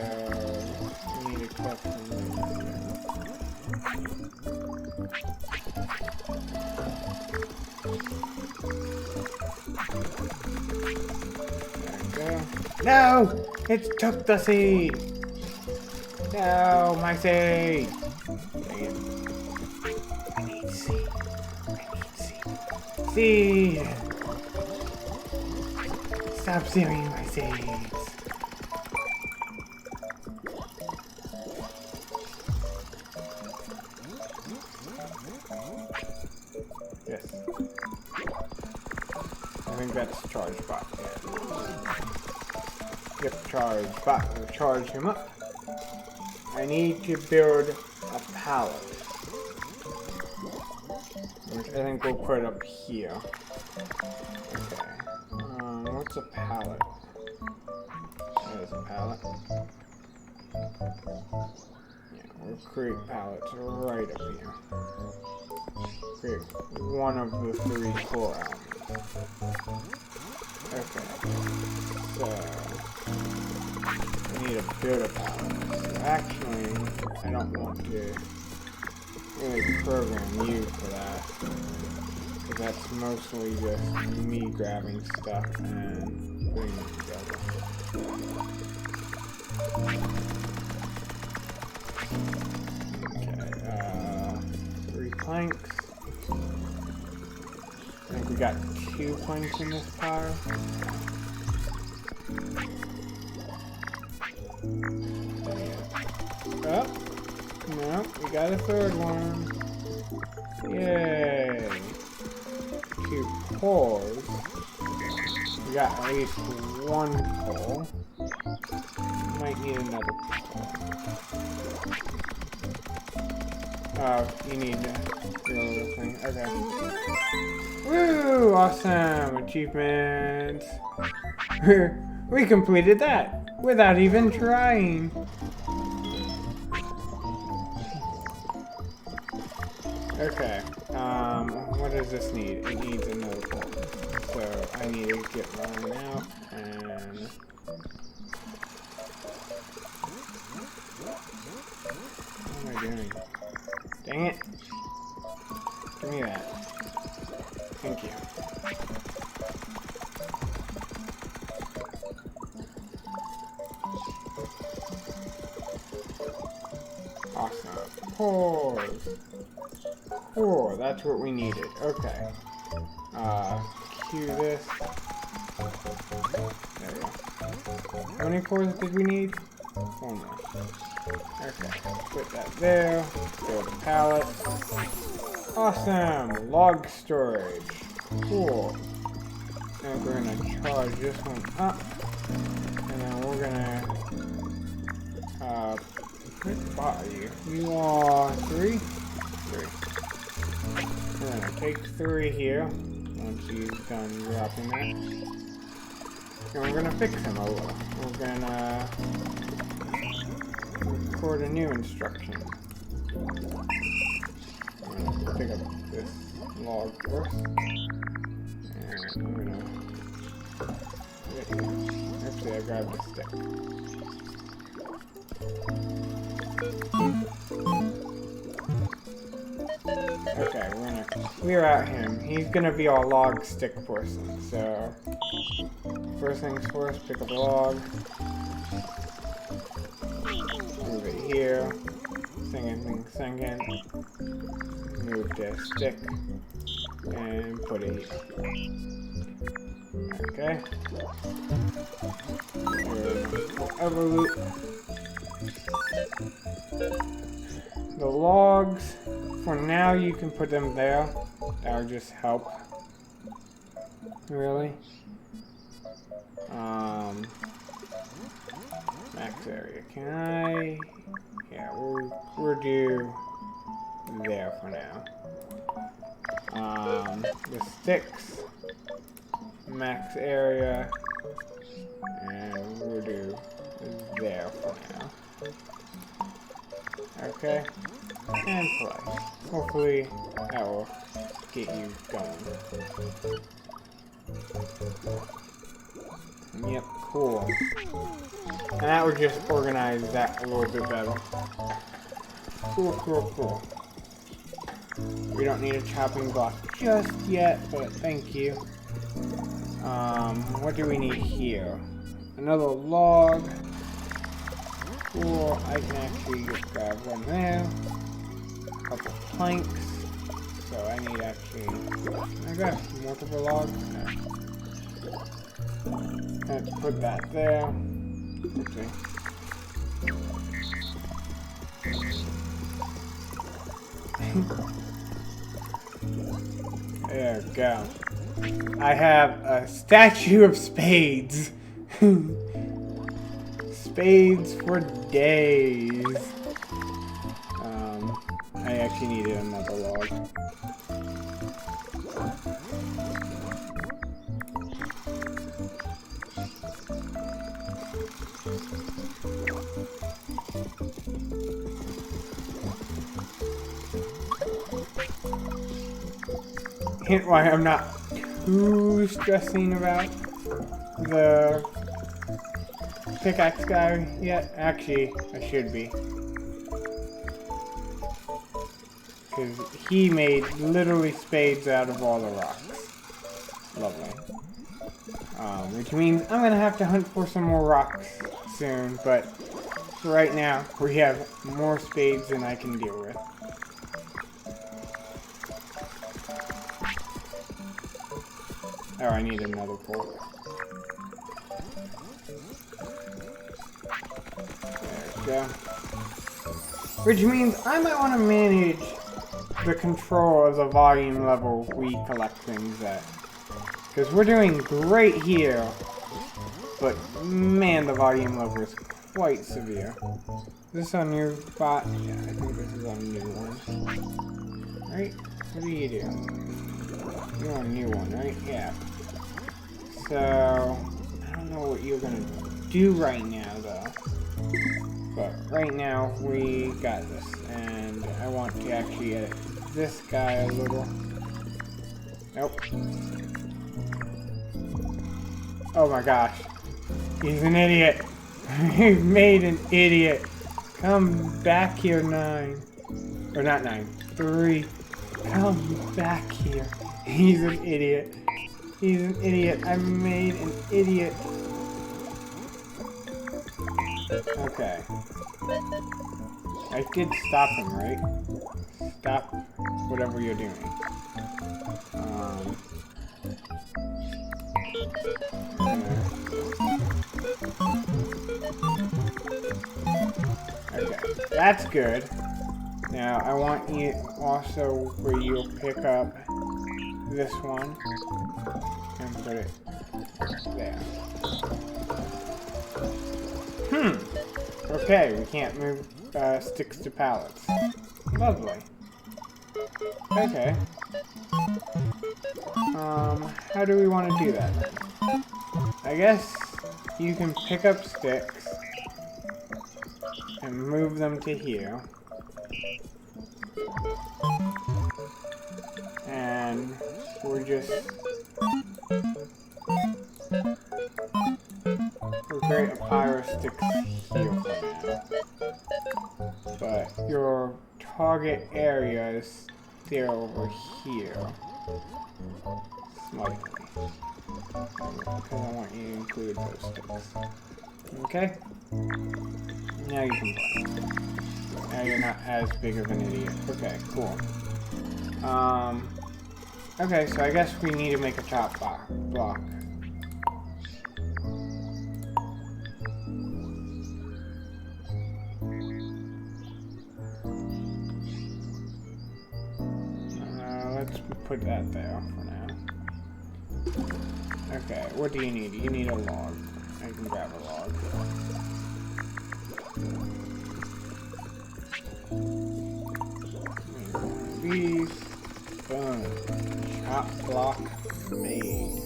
we need a custom there. There we go. No! It took the seed! No, my seed! Dang it. I need seed. Seed! Stop stealing my seeds! Yes. I think that's charge bot. Yeah. Yep, charge bot. We'll charge him up. I need to build a pallet, which I think we'll put up here. Okay. What's a pallet? That is a pallet. Yeah, we'll create pallets right up here. Create one of the 3 core elements. Okay. So I need to build a pallet. So actually, I don't want to really program you for that. Because that's mostly just me grabbing stuff and putting it together. Okay, 3 planks. I think we got 2 planks in this pile. Oh, no, we got a 3rd one. Yay. 2 cores. We got at least 1 coal. Might need another coal. Oh, you need to do this thing. Okay. Woo! Awesome! Achievement! We completed that without even trying. Okay. What does this need? It needs another coal. So I need to get one out and what am I doing? Dang it. Give me that. Thank you. Awesome. Cores. Core, that's what we needed. Okay. Cue this. There we go. How many cores did we need? 1 more. Okay. Put that there. Build a pallet. Awesome! Log storage. Cool. And we're gonna charge this one up. And then we're gonna What spot are you? You are 3? 3. We're gonna take 3 here. Once he's done dropping that. And we're gonna fix him a little. We're gonna record a new instruction. I'm gonna pick up this log first. And I'm gonna put it here. Actually, I grabbed the stick. Okay, we're gonna clear out him. He's gonna be our log stick person, so first things first, pick up a log. Move it here. Second. Move the stick and put it here. Okay. Forever loop. The logs, for now you can put them there. That'll just help. Really. Max area. Can I? Yeah, we're due there for now. The sticks, max area, and we're due there for now. Okay, and play. Hopefully that will get you going. Yep, cool. And that would just organize that a little bit better. Cool. We don't need a chopping block just yet, but thank you. What do we need here? Another log. Cool, I can actually just grab one there. A couple planks. So I need actually... Can I grab multiple logs? No. Let's put that there. Okay. There we go. I have a statue of spades. Spades for days. I actually needed another log. Hint why I'm not too stressing about the pickaxe guy yet. Actually, I should be. Because he made literally spades out of all the rocks. Lovely. Which means I'm going to have to hunt for some more rocks soon. But for right now, we have more spades than I can deal with. Oh, I need another fork. There we go. Which means I might want to manage the control of the volume level we collect things at. Because we're doing great here, but man, the volume level is quite severe. Is this a new spot? Yeah, I think this is a new one. Right? What do you do? You're a new one, right? Yeah. So, I don't know what you're gonna do right now, though. But right now, we got this. And I want to actually edit this guy a little. Nope. Oh my gosh. He's an idiot. He made an idiot. Come back here, 9. Or not 9. 3. Come back here. He's an idiot. He's an idiot. I made an idiot. Okay. I did stop him, right? Stop whatever you're doing. Okay, that's good. Now I want you also where you'll pick up this one and put it there. Okay, we can't move sticks to pallets. Lovely. Okay. How do we want to do that then? I guess you can pick up sticks and move them to here. And we're create a pile of sticks here for now. But your target area is still over here. Slightly. Because I want you to include those sticks. Okay? Now you can play. Now you're not as big of an idiot. Okay, cool. Okay, so I guess we need to make a top block. Let's put that there for now. Okay, what do you need? You need a log. I can grab a log. These. Boom. Chop block made.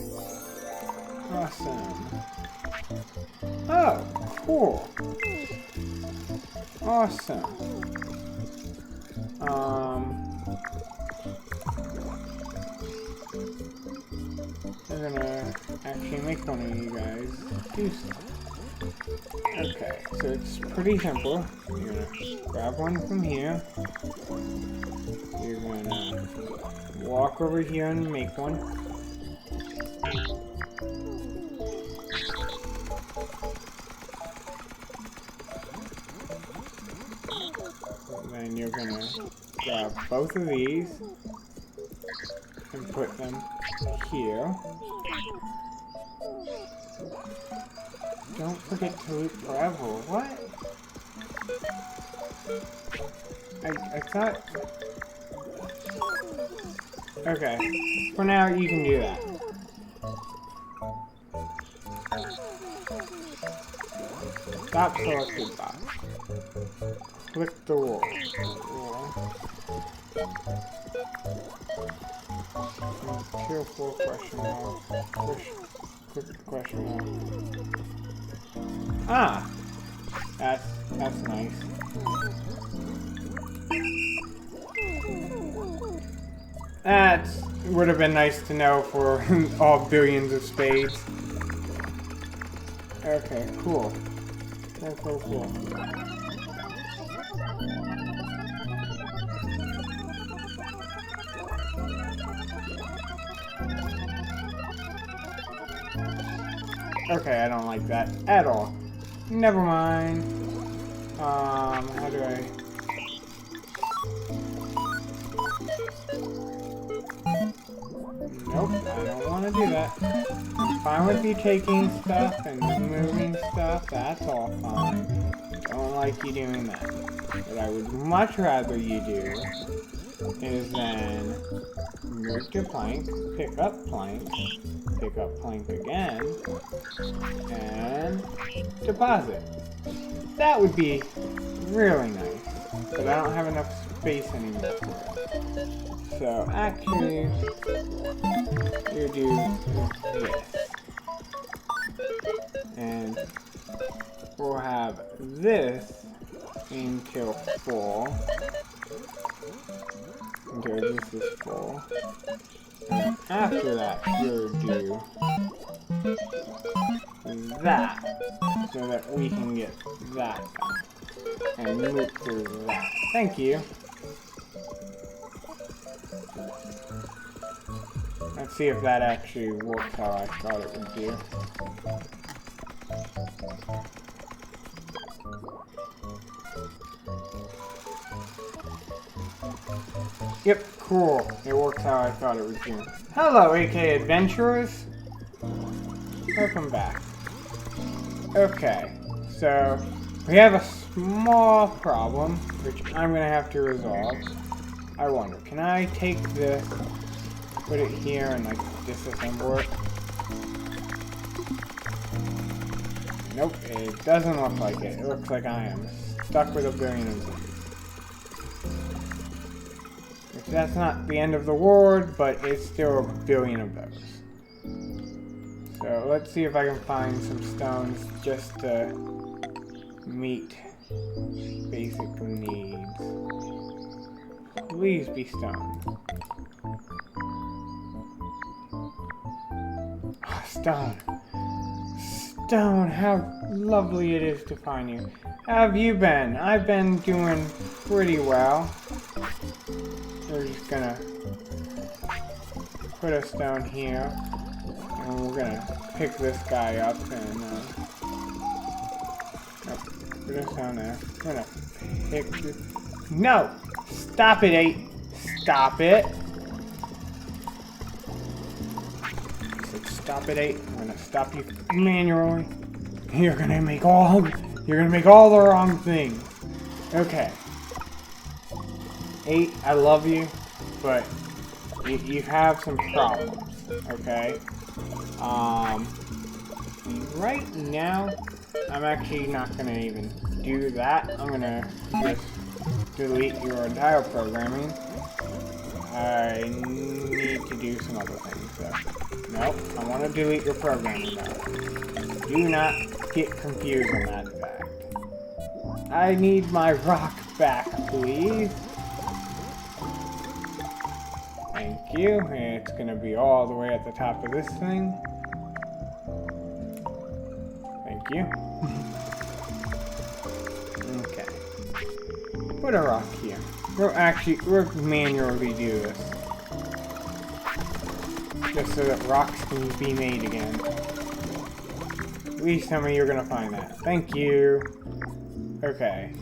Awesome. Oh, cool. Awesome. I'm gonna actually make one of you guys do stuff. Okay, so it's pretty simple. You're gonna grab one from here. You're gonna walk over here and make one. And then you're gonna grab both of these and put them here. Don't forget to loot gravel. What? I thought... Okay. For now, you can do that. Stop selected box. Click the wall. Tier 4 question mark. Click the question mark. Ah! That's nice. That would have been nice to know for all billions of spades. Okay, cool. Cool. Okay, I don't like that at all. Never mind. How do I... Nope, I don't want to do that. I'm fine with you taking stuff and moving stuff, that's all fine. Don't like you doing that. What I would much rather you do is then move to plank, pick up plank again, and deposit. That would be really nice, but I don't have enough space anymore for it. So actually, you do this. And we'll have this until full. Until this is full. And after that, you'll do that. So that we can get that done. And move through that. Thank you. Let's see if that actually works how I thought it would do. Yep, cool. It works how I thought it would do. Hello, AK Adventurers! Welcome back. Okay, so we have a small problem, which I'm gonna have to resolve. I wonder, can I take this, put it here, and like disassemble it? Nope, it doesn't look like it. It looks like I am stuck with a billion of these. Which that's not the end of the world, but it's still a billion of those. So let's see if I can find some stones just to meet basic needs. Please be stones. Oh, stone. Stone, how lovely it is to find you. How have you been? I've been doing pretty well. We're just gonna put a stone here, and we're gonna pick this guy up and nope, put a stone there. We're gonna pick this. No! Stop it, 8! Stop it! I said stop it, 8. I'm gonna stop you manually. You're gonna make all the wrong things. Okay. 8, I love you, but you have some problems, okay? Right now, I'm actually not gonna even do that. I'm gonna just delete your entire programming. I need to do some other things, though. Nope, I want to delete your programming now. Do not get confused on that fact. I need my rock back, please. Thank you. It's gonna be all the way at the top of this thing. Thank you. Okay. Put a rock here. We'll manually do this. Just so that rocks can be made again. Please tell me you're gonna find that. Thank you. Okay.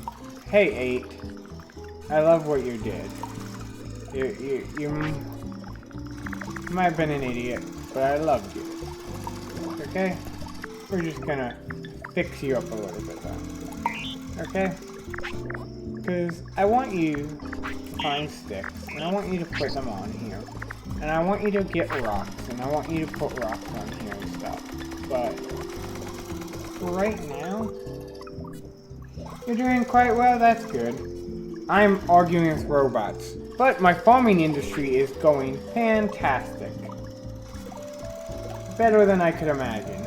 Hey, 8. I love what you did. You might have been an idiot, but I loved you. Okay? We're just gonna fix you up a little bit though. Okay? Because I want you to find sticks, and I want you to put them on here. And I want you to get rocks, and I want you to put rocks on here and stuff. But for right now, you're doing quite well, that's good. I'm arguing with robots, but my farming industry is going fantastic. Better than I could imagine.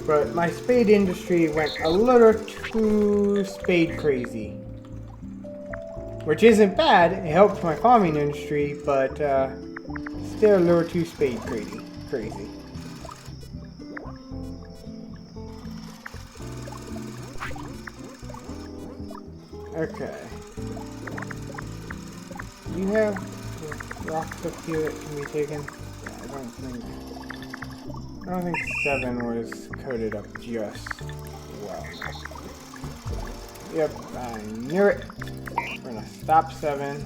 But my spade industry went a little too spade crazy. Which isn't bad, it helped my farming industry, but still a little too spade crazy. Okay. Do you have rocks up here that can be taken? Yeah, I don't think 7 was coded up just well. Yep, I knew it. We're gonna stop 7.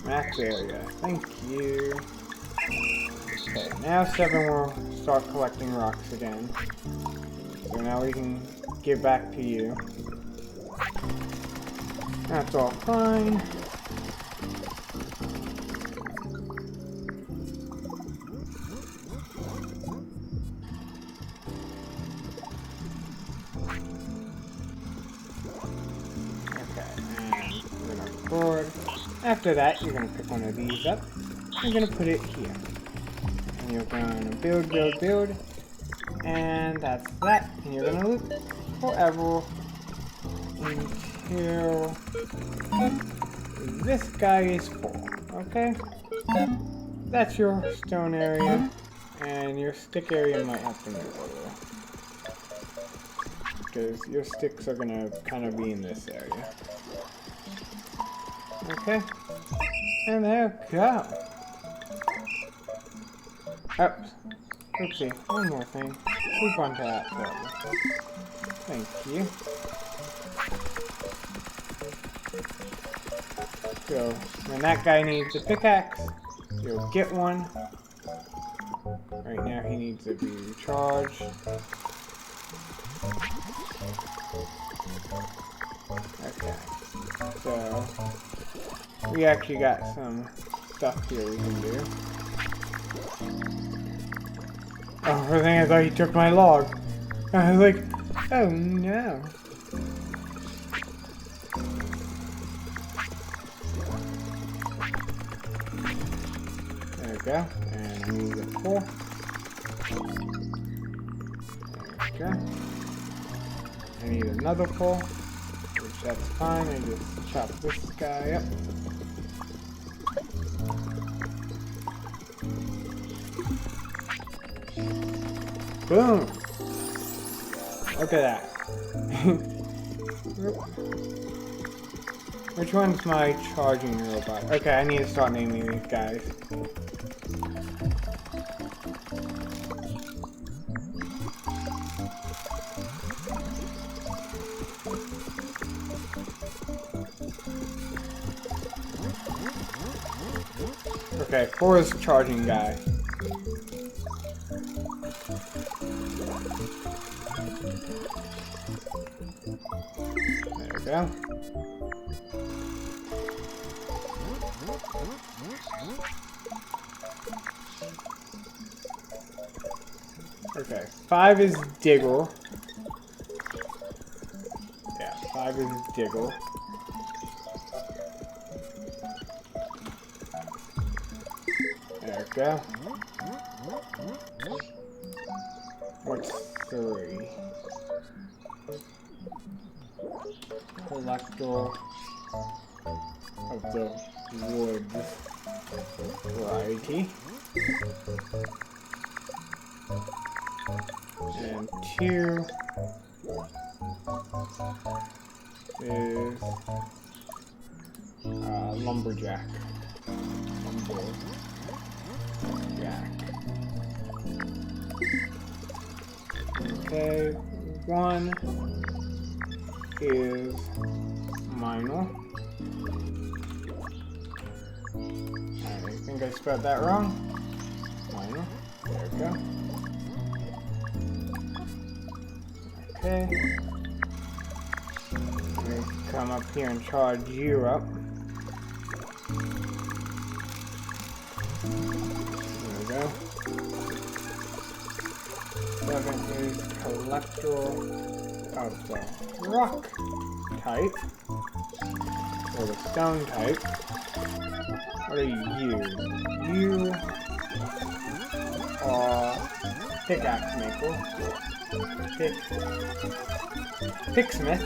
Max area, thank you. Okay, now 7 will start collecting rocks again. So now we can give back to you. That's all fine. After that, you're going to pick one of these up. You're going to put it here. And you're going to build. And that's that. And you're going to loop forever until this guy is full. Okay? That's your stone area. And your stick area might have to move a little. Because your sticks are going to kind of be in this area. Okay, and there we go. Oops. Oopsie, one more thing. Move on to that forever. Thank you. So, when that guy needs a pickaxe, you'll get one. Right now he needs to be recharged. Okay, so We actually got some stuff here we can do. Oh, for a thing I thought he took my log. I was like, oh no. There we go. And I need a 4. There we go. I need another 4. Which that's fine. I just chop this guy up. Boom! Look at that. Which one's my charging robot? Okay, I need to start naming these guys. Okay, 4 is charging guy. There we go. Okay, 5 is Diggle. Yeah, 5 is Diggle. There we go. What's 3? Collector of the wood variety. And 2 is lumberjack. Okay, 1 is minor. I think I spelled that wrong. Minor. There we go. Okay. I'm going to come up here and charge you up. There we go. 7 is collector of the rock type, or the stone type. What are you? You are pickaxe maker. Picksmith.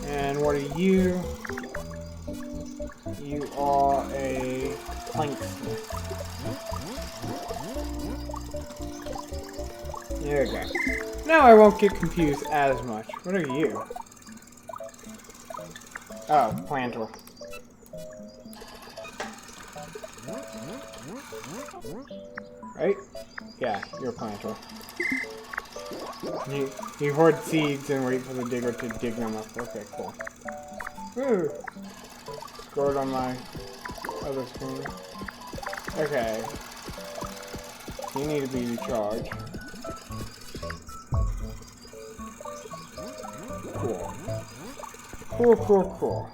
And what are you? You are a planksmith. There we go. Now I won't get confused as much. What are you? Oh, planter. Right? Yeah, you're a planter. You hoard seeds and wait for the digger to dig them up. Okay, cool. Woo! Scored on my other screen. Okay. You need to be recharged. Cool.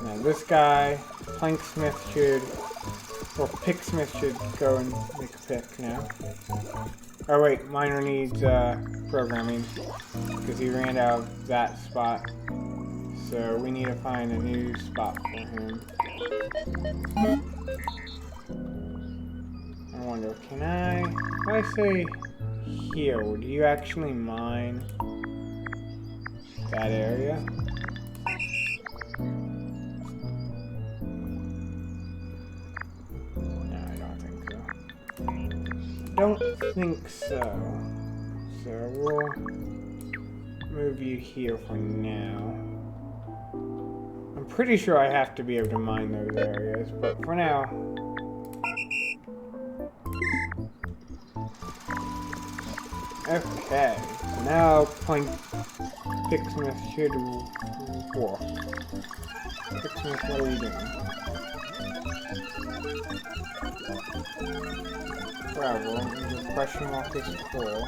Now this guy, planksmith should, or picksmith should go and make a pick now. Oh wait, miner needs programming because he ran out of that spot. So we need to find a new spot for him. I wonder, can I, if I say here, would you actually mine that area? No, I don't think so. Don't think so. So we'll move you here for now. I'm pretty sure I have to be able to mine those areas, but for now. Okay, so now Picksmith should walk. Picksmith, what are you doing? travel. The question mark is full.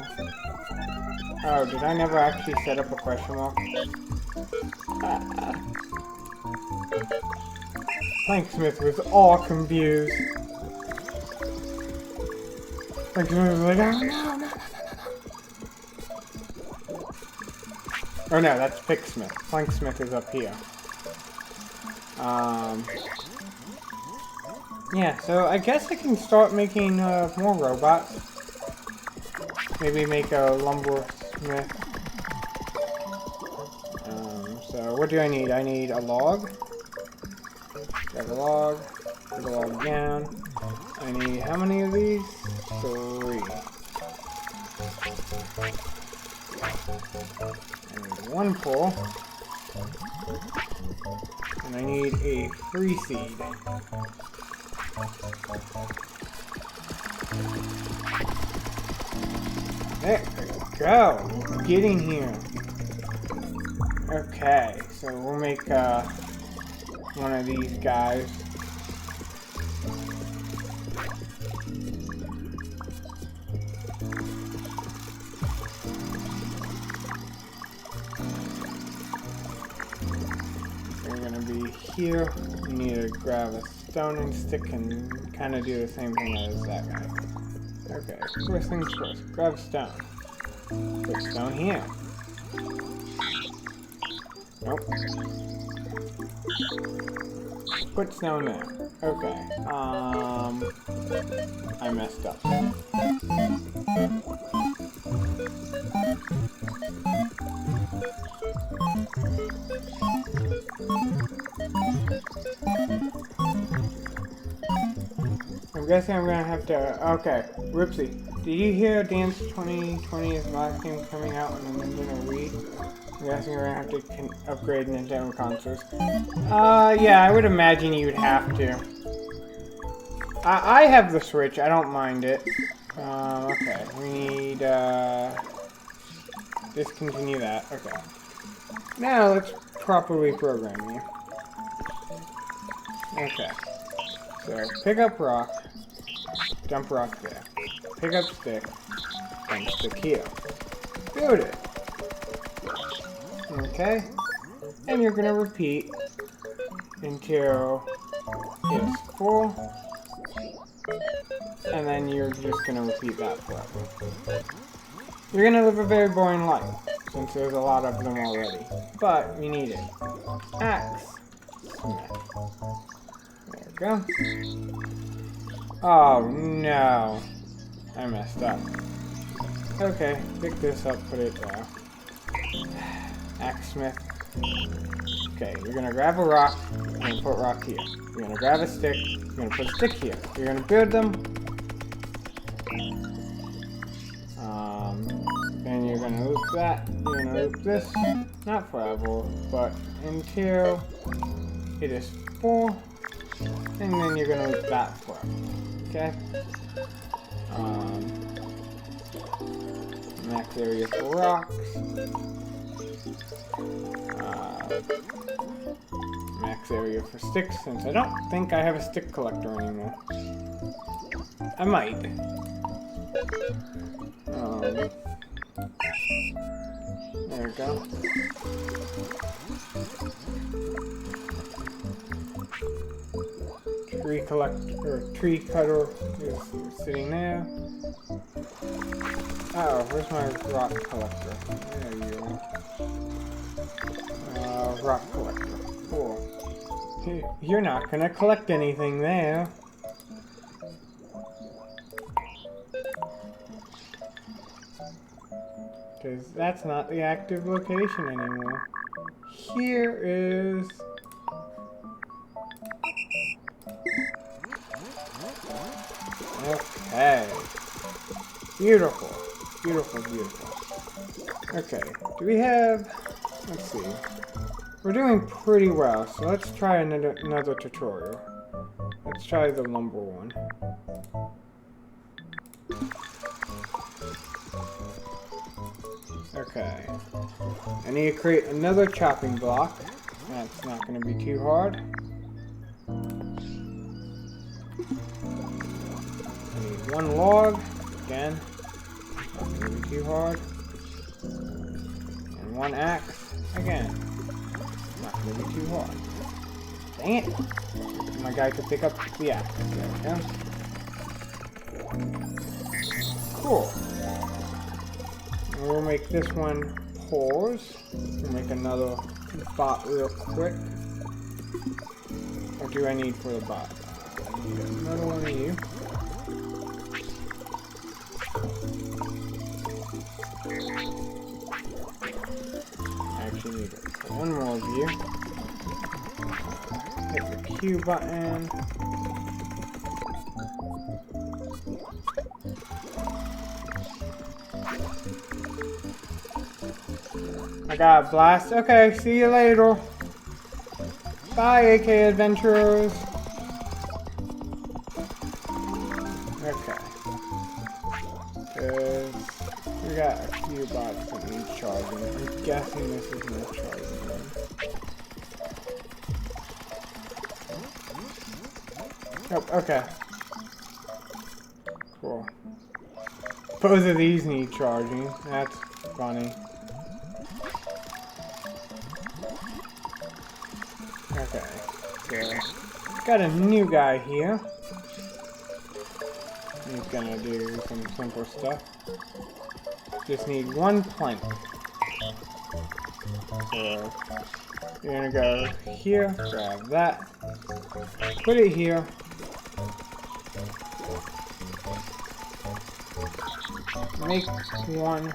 Oh, did I never actually set up a question mark? Planksmith was all confused. Planksmith was like, oh no. Oh no, that's Picksmith. Planksmith is up here. Yeah, so I guess I can start making more robots. Maybe make a lumbersmith. So what do I need? I need a log. Grab a log. Put the log down. I need how many of these? 3. I need 1 pole. And I need a free seed. There we go. Get in here. Okay, so we'll make one of these guys. They're gonna be here. You need to grab a stone and stick and kind of do the same thing as that guy. Okay, first things first. Grab stone. Put stone here. Nope. Put stone there. Okay. I messed up. I'm guessing I'm gonna have to. Okay, Ripsy. Did you hear Dance 2020's live game coming out in the Nintendo Wii? I'm guessing we're gonna have to upgrade Nintendo consoles. Yeah, I would imagine you'd have to. I have the Switch, I don't mind it. Okay, we need, discontinue that, okay. Now let's properly program you. Okay, so pick up rock, dump rock there. Pick up stick, dump stick here. Build it. Okay, and you're gonna repeat until it's full, and then you're just gonna repeat that forever. You're gonna live a very boring life, since there's a lot of them already, but you need it. Axe smith. There we go. Oh no, I messed up. Okay, pick this up, put it there. Axesmith. Okay, you're gonna grab a rock, you're gonna put rock here. You're gonna grab a stick, you're gonna put a stick here. You're gonna build them. Then you're gonna loop that, you're gonna loop this, not forever, but until it is full, and then you're gonna loop that forever. Okay? Max area for rocks. Max area for sticks, since I don't think I have a stick collector anymore. I might. There we go. Tree cutter is sitting there. Oh, where's my rock collector? There you go. Rock collector. Cool. You're not gonna collect anything there. Because that's not the active location anymore. Here is... Okay. Beautiful. Beautiful, beautiful. Okay. Do we have... Let's see. We're doing pretty well, so let's try another tutorial. Let's try the lumber one. Okay. I need to create another chopping block. That's not going to be too hard. I need one log, again, not gonna be too hard. And one axe, again, not gonna be too hard. Dang it! My guy could pick up the axe. There we go. Cool. We'll make this one pause. We'll make another bot real quick. What do I need for the bot? I need another one of you. I actually need one more of you. Hit the Q button. I got a blast. Okay, see you later. Bye, AK Adventurers. Okay. We got a few bots that need charging. I'm guessing this is no charging one. Oh, okay. Cool. Both of these need charging. That's funny. Okay, so got a new guy here. He's gonna do some simple stuff. Just need one plank. So you're gonna go here, grab that, put it here. Make one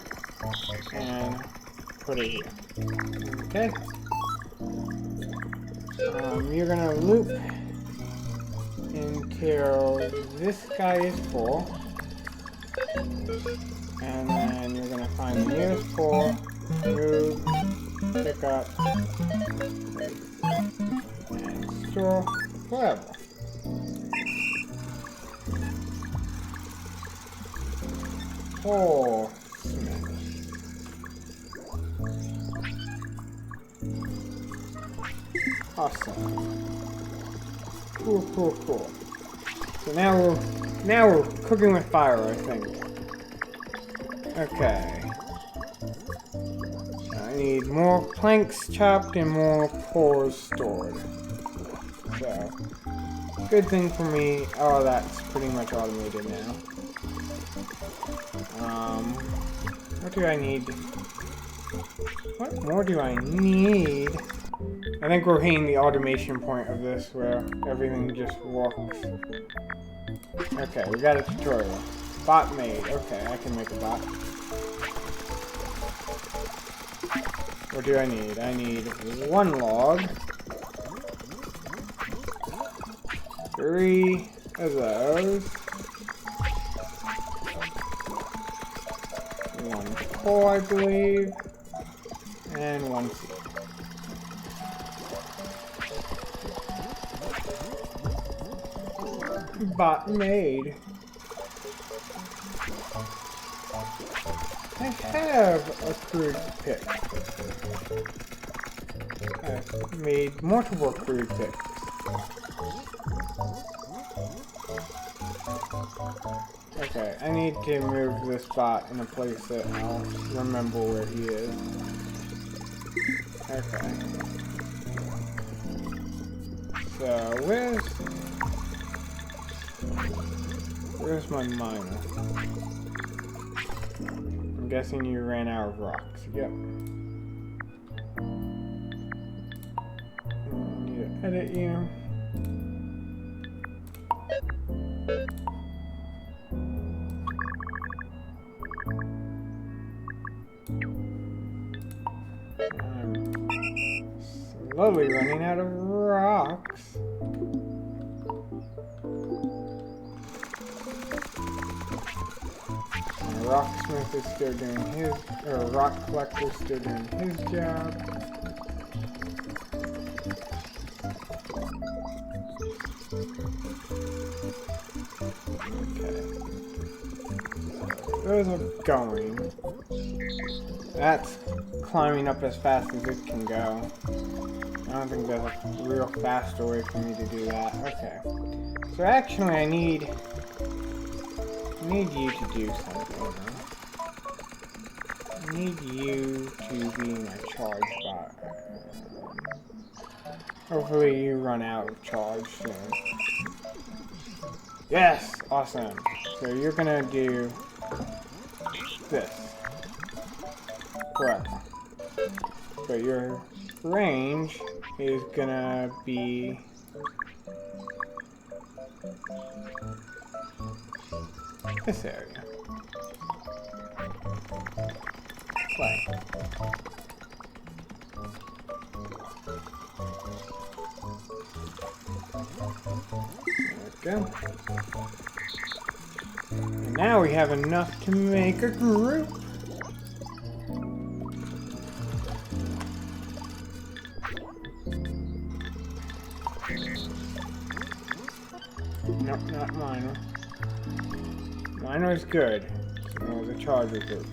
and put it here. Okay. You're gonna loop until this guy is full, and then you're gonna find the nearest full, move, pick up, and store wherever. Oh, awesome. Cool, cool, cool. So now we're cooking with fire, I think. Okay. I need more planks chopped and more cores stored. So, good thing for me. Oh, that's pretty much automated now. What do I need? What more do I need? I think we're hitting the automation point of this where everything just works. Okay, we got a tutorial. Bot made. Okay, I can make a bot. What do I need? I need one log. 3 of those. 1 core, I believe. And 1 seed. Bot made. I have a crude pick. I've made multiple crude picks. Okay, I need to move this bot in a place that I'll remember where he is. Okay. So, where's my miner? I'm guessing you ran out of rocks. Yep. I need to edit you. I'm slowly running out of rocks. Rocksmith is still doing his, or rock collector is still doing his job. Okay. Those are going. That's climbing up as fast as it can go. I don't think there's a real faster way for me to do that. Okay. So actually I need I need you to do something. I need you to be my charge bot. Hopefully you run out of charge soon. Yes! Awesome. So you're gonna do this. Correct. But your range is gonna be this area. Play. There we go. And now we have enough to make a group. Nope, not minor. Minor is good. It was a charger group.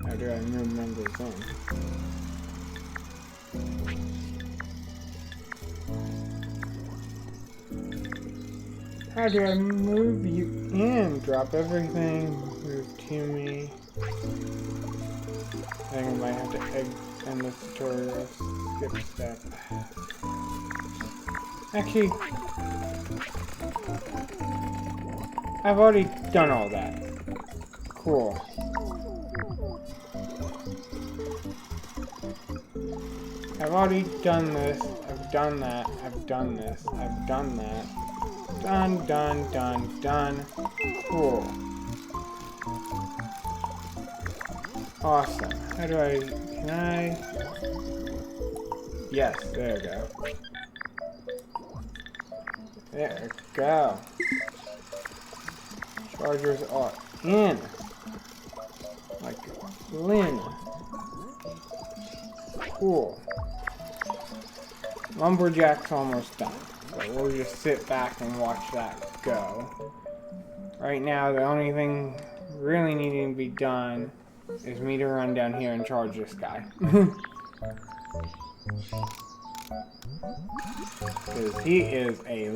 How do I move members in? How do I move you in? Drop everything. Move to me. I think I might have to end this tutorial. Skip a step. Actually, I've already done all that. Cool. I've already done this. I've done that. I've done this. I've done that. Done, done, done, done. Cool. Awesome. How do I... Can I... Yes, there we go. There we go. Chargers are in. Like Lynn. Cool. Lumberjack's almost done. So we'll just sit back and watch that go. Right now, the only thing really needing to be done is me to run down here and charge this guy. Because he is a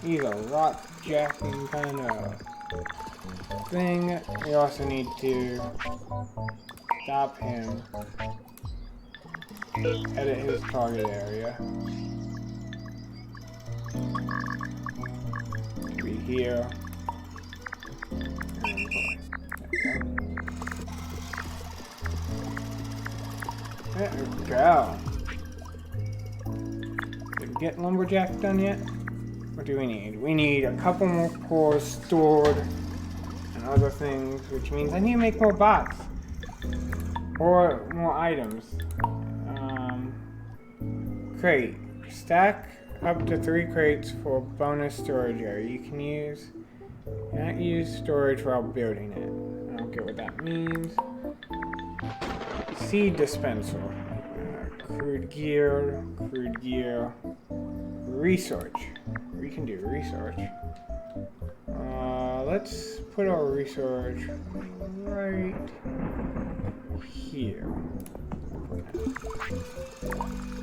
he's a rock jacking kind of thing. We also need to stop him. Edit his target area. Be here. There we go. Did we get Lumberjack done yet? What do we need? We need a couple more cores stored and other things, which means I need to make more bots. Or more items. Crate. Stack up to 3 crates for bonus storage area. You cannot use storage while building it. I don't get what that means. Seed dispenser. Crude gear. Research. We can do research. Let's put our research right here.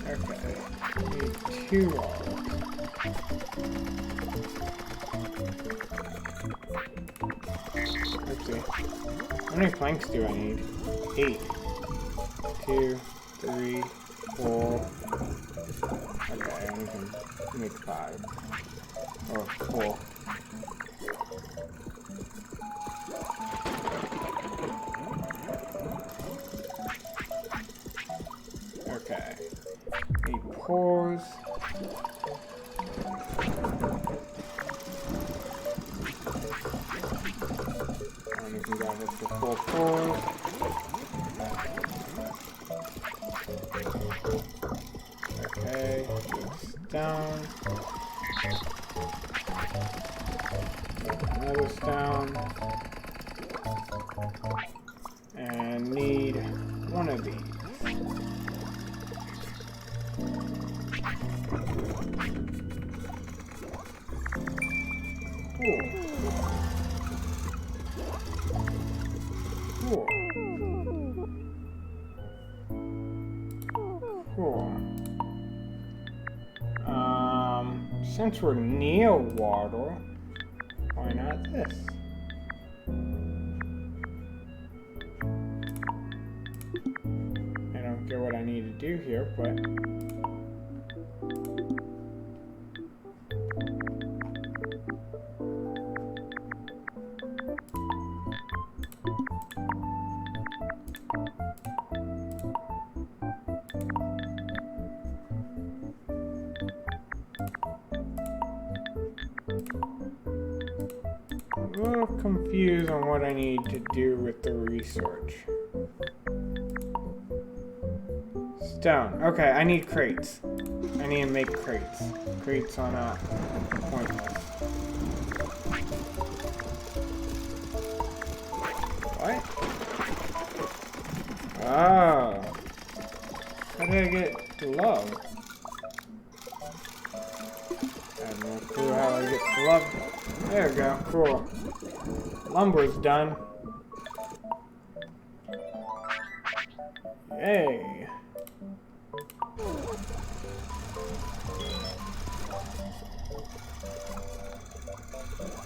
Okay. Need 2 walls. Let's see. How many planks do I need? 8. 2, 3, 4. Okay, I only can make 5. Or 4. Okay. Need pores. And we can grab up to 4 pores. Okay, stone. Another stone. And need 1 of these. Cool. Cool. Cool. Since we're near water, why not this? I don't get what I need to do here, but... I'm a little confused on what I need to do with the research. Stone. Okay, I need crates. I need to make crates. Crates are not pointless. What? Oh. How did I get glove? I have no clue how I get glove. There we go. Cool. Lumber's done. Yay.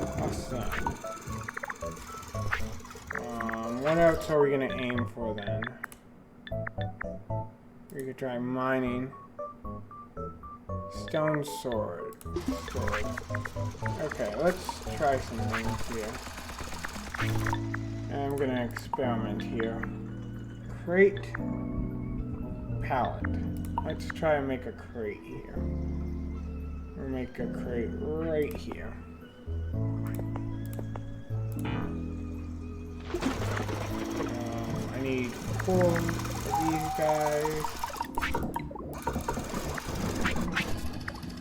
Awesome. What else are we gonna aim for then? We could try mining. Stone sword. Okay, let's try some things here. I'm gonna experiment here. Crate. Pallet. Let's try and make a crate here. We'll make a crate right here. I need 4 of these guys.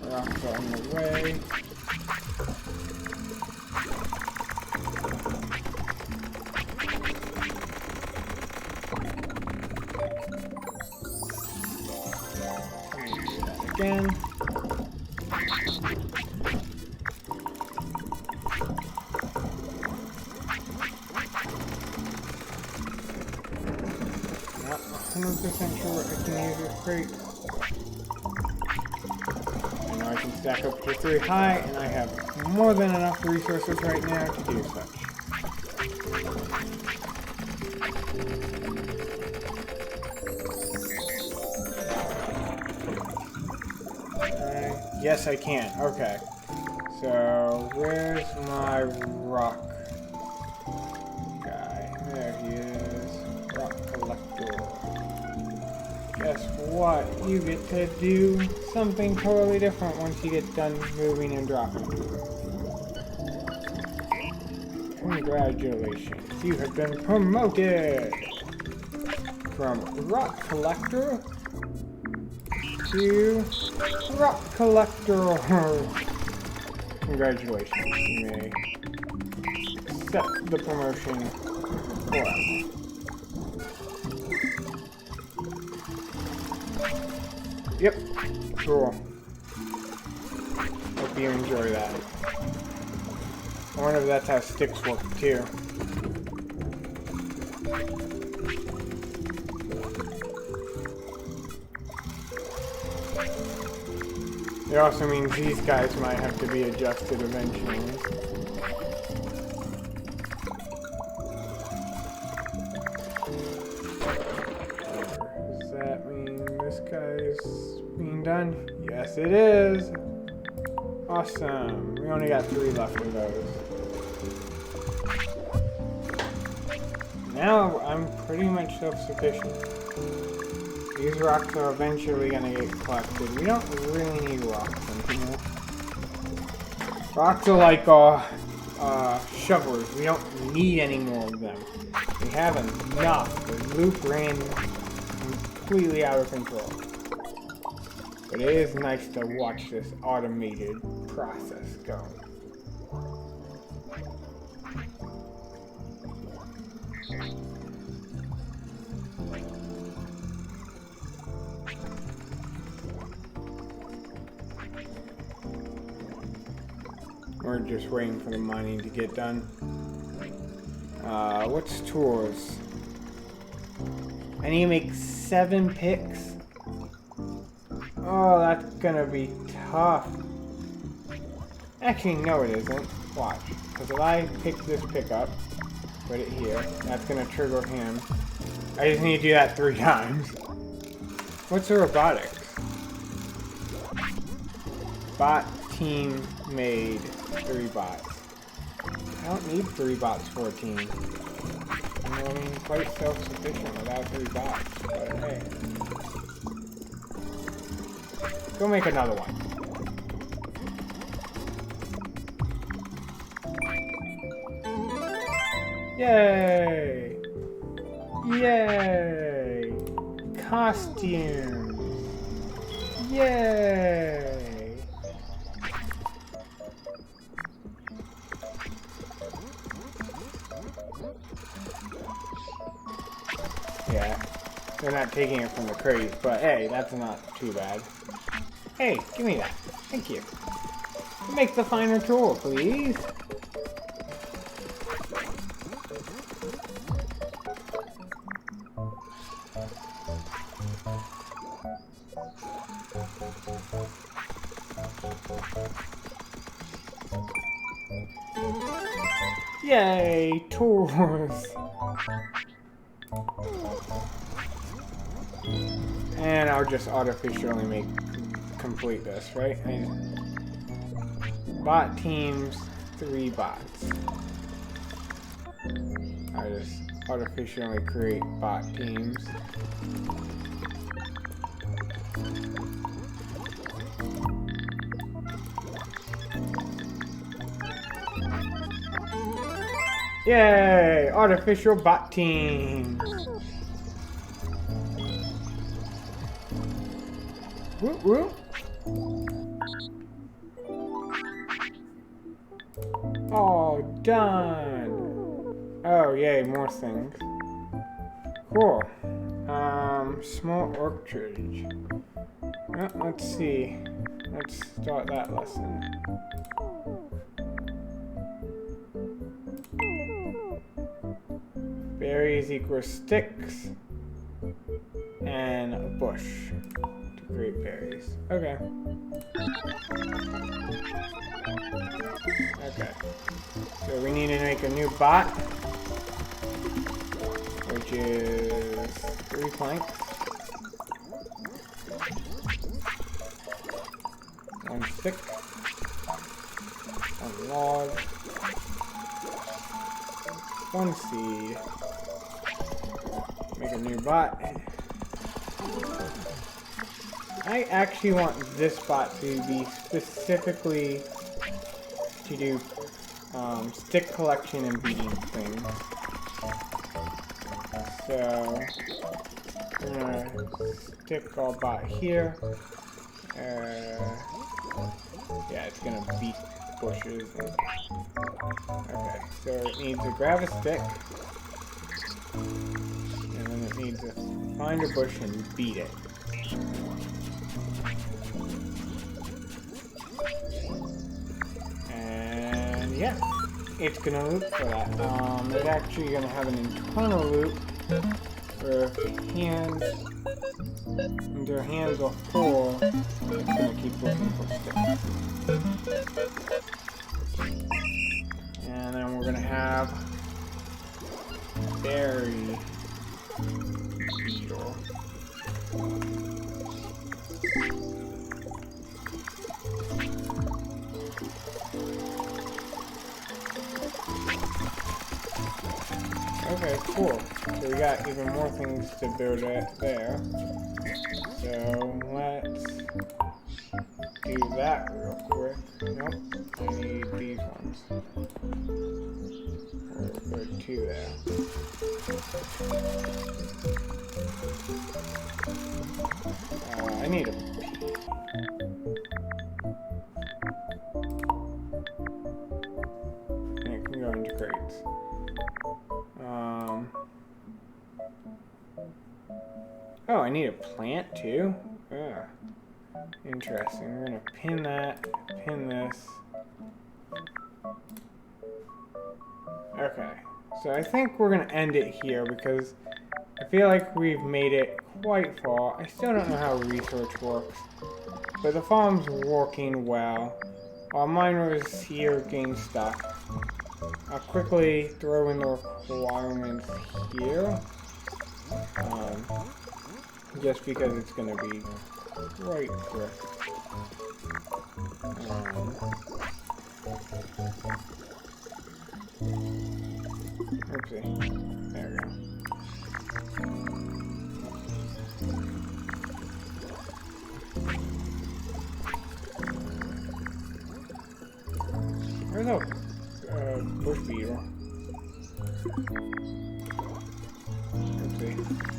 Rocks on the way. Again. Not 100% sure I can use this crate. I know I can stack up to 3 high, and I have more than enough resources right now to do such. Yes, I can. Okay. So, where's my rock guy? There he is. Rock collector. Guess what? You get to do something totally different once you get done moving and dropping. Congratulations. You have been promoted from rock collector to rock collector. Congratulations. You may accept the promotion forever. Yep. Cool. Hope you enjoy that. I wonder if that's how sticks work too. It also means these guys might have to be adjusted eventually. Does that mean this guy's being done? Yes, it is! Awesome. We only got 3 left of those. Now I'm pretty much self-sufficient. These rocks are eventually gonna get collected. We don't really need rocks anymore. Rocks are like shovelers. We don't need any more of them. We have enough. The loop ran completely out of control. But it is nice to watch this automated process go. We're just waiting for the mining to get done. What's tours? I need to make 7 picks. Oh, that's gonna be tough. Actually, no it isn't. Watch. Because if I pick this pickup, put it here, that's going to trigger him. I just need to do that 3 times. What's the robotics? Bot team made 3 bots. I don't need 3 bots for a team. I mean, quite self-sufficient without 3 bots, but hey. Go make another one. Yay! Yay! Costumes! Yay! Yeah, they're not taking it from the crate, but hey, that's not too bad. Hey, give me that. Thank you. Make the finer tool, please. Yay, tools! And I'll just artificially complete this, right? Bot teams, 3 bots. I just artificially create bot teams. Yay! Artificial bot team! Whoop whoop! All done! Oh, yay, more things. Cool. Small orchard. Let's see. Let's start that lesson. Berries equals sticks and a bush to create berries. Okay. Okay. So we need to make a new bot, which is 3 planks, 1 stick, 1 log, 1 seed. Make a new bot. I actually want this bot to be specifically to do stick collection and beating things. So I'm gonna stick our bot here. Yeah, it's gonna beat bushes. Okay, so it needs to grab a stick. And then it needs to find a bush and beat it. And yeah, it's gonna loop for that. It's actually gonna have an internal loop where if their hands are full, it's gonna keep looking for sticks. And then we're gonna have berry beetle. Okay, cool. So we got even more things to build it there. So let's do that real quick. Nope, I need these ones. We'll put 2 there. I need a and it can go into crates. Oh, I need a plant too? Interesting. We're gonna pin that, pin this. Okay, so I think we're gonna end it here because I feel like we've made it quite far. I still don't know how research works, but the farm's working well. While miners here gain stock, I'll quickly throw in the requirements here. Just because it's going to be right quick. Oopsie. There we go. Where's the bush beetle? Oopsie.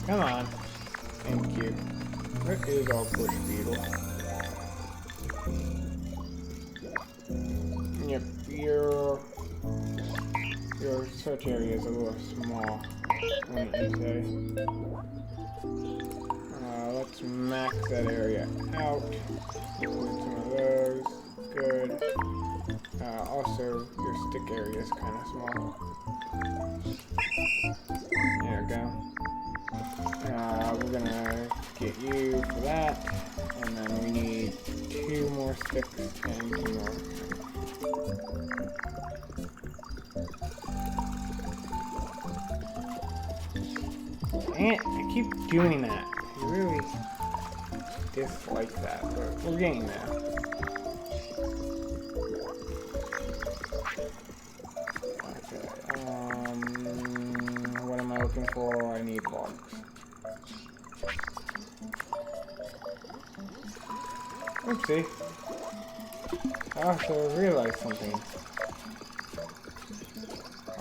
Come on. Thank you. Where is our bush beetle? Yep, your search area is a little small, wouldn't you say? Let's max that area out. Include some of those. Good. Also, your stick area is kind of small. There we go. We're gonna get you for that, and then we need 2 more sticks and 2 more. Dang it, I keep doing that. I really dislike that, but we're getting there. Okay, what am I looking for? I need logs. Oopsie. I also realized something.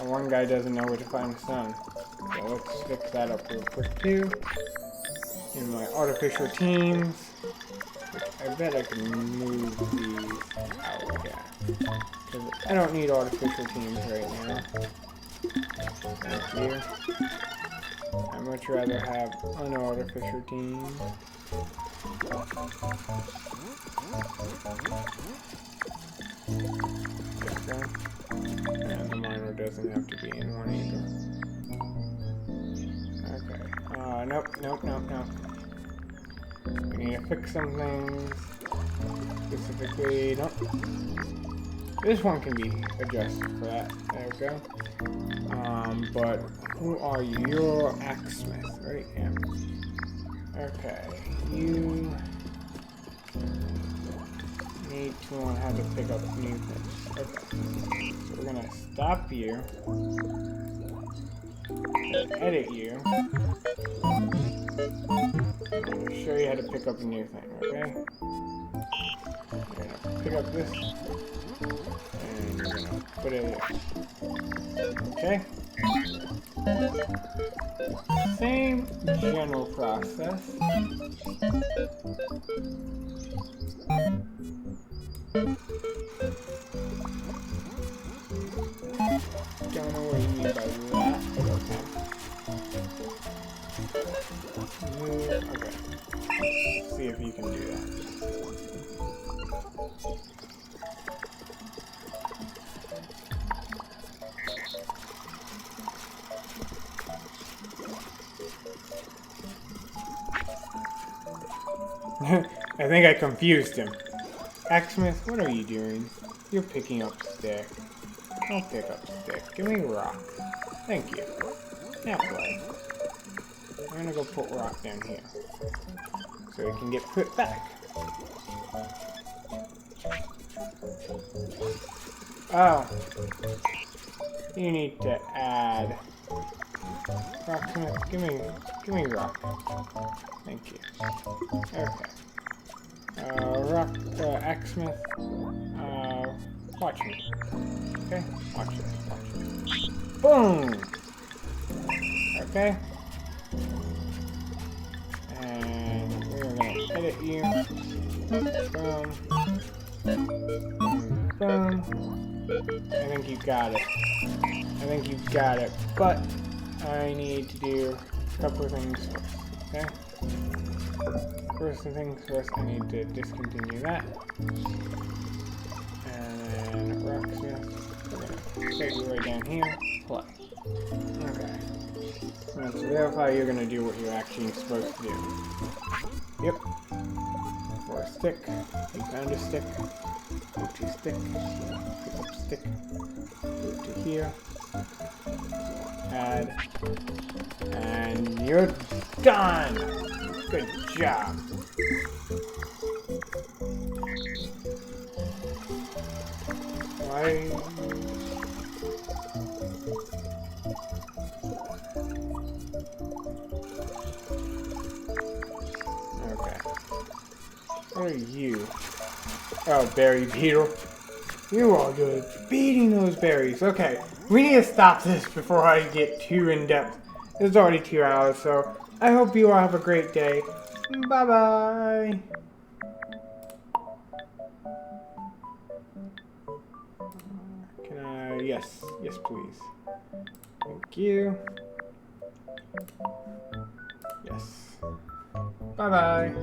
One guy doesn't know where to find the sun. So let's fix that up real quick too. In my artificial teams. Which I bet I can move these out, yeah. Because I don't need artificial teams right now. Thank you. I'd much rather have unartificial teams. And the miner doesn't have to be in one either. Okay. Nope. We need to fix some things. Specifically, nope. This one can be adjusted for that. There we go. But who are you? You're Axsmith, right? Yeah. Okay. You need to learn how to pick up new things. Okay. So we're gonna stop you. Edit you. I'm gonna show you how to pick up a new thing, okay? You're gonna pick up this, and you're gonna put it here. Okay? Same general process. Don't know what you mean by that, but okay. Okay. Let's see if you can do that. I think I confused him. Axsmith, what are you doing? You're picking up stick. Don't pick up stick. Give me rock. Thank you. Now play. I'm gonna go put rock down here. So it can get put back. Oh. You need to add Rocksmith, give me rock. Thank you. Okay. Axsmith, watch me. Okay? Watch this. Boom! Okay? And we're gonna edit you. Boom. Boom. I think you got it. But I need to do a couple of things first. Okay? First things first, I need to discontinue that. And then Rocksmith, we're gonna set you right down here. Play. Okay. Let's verify you're gonna do what you're actually supposed to do. Yep. For a stick, you found a stick. Go to stick. Pick up stick. Go to here. Add. And you're done! Good job. Why? Okay. What are you? Oh, berry beetle. You are good for beating those berries. Okay, we need to stop this before I get too in-depth. It's already 2 hours, so I hope you all have a great day. Bye-bye. Can I? Yes. Yes, please. Thank you. Yes. Bye-bye.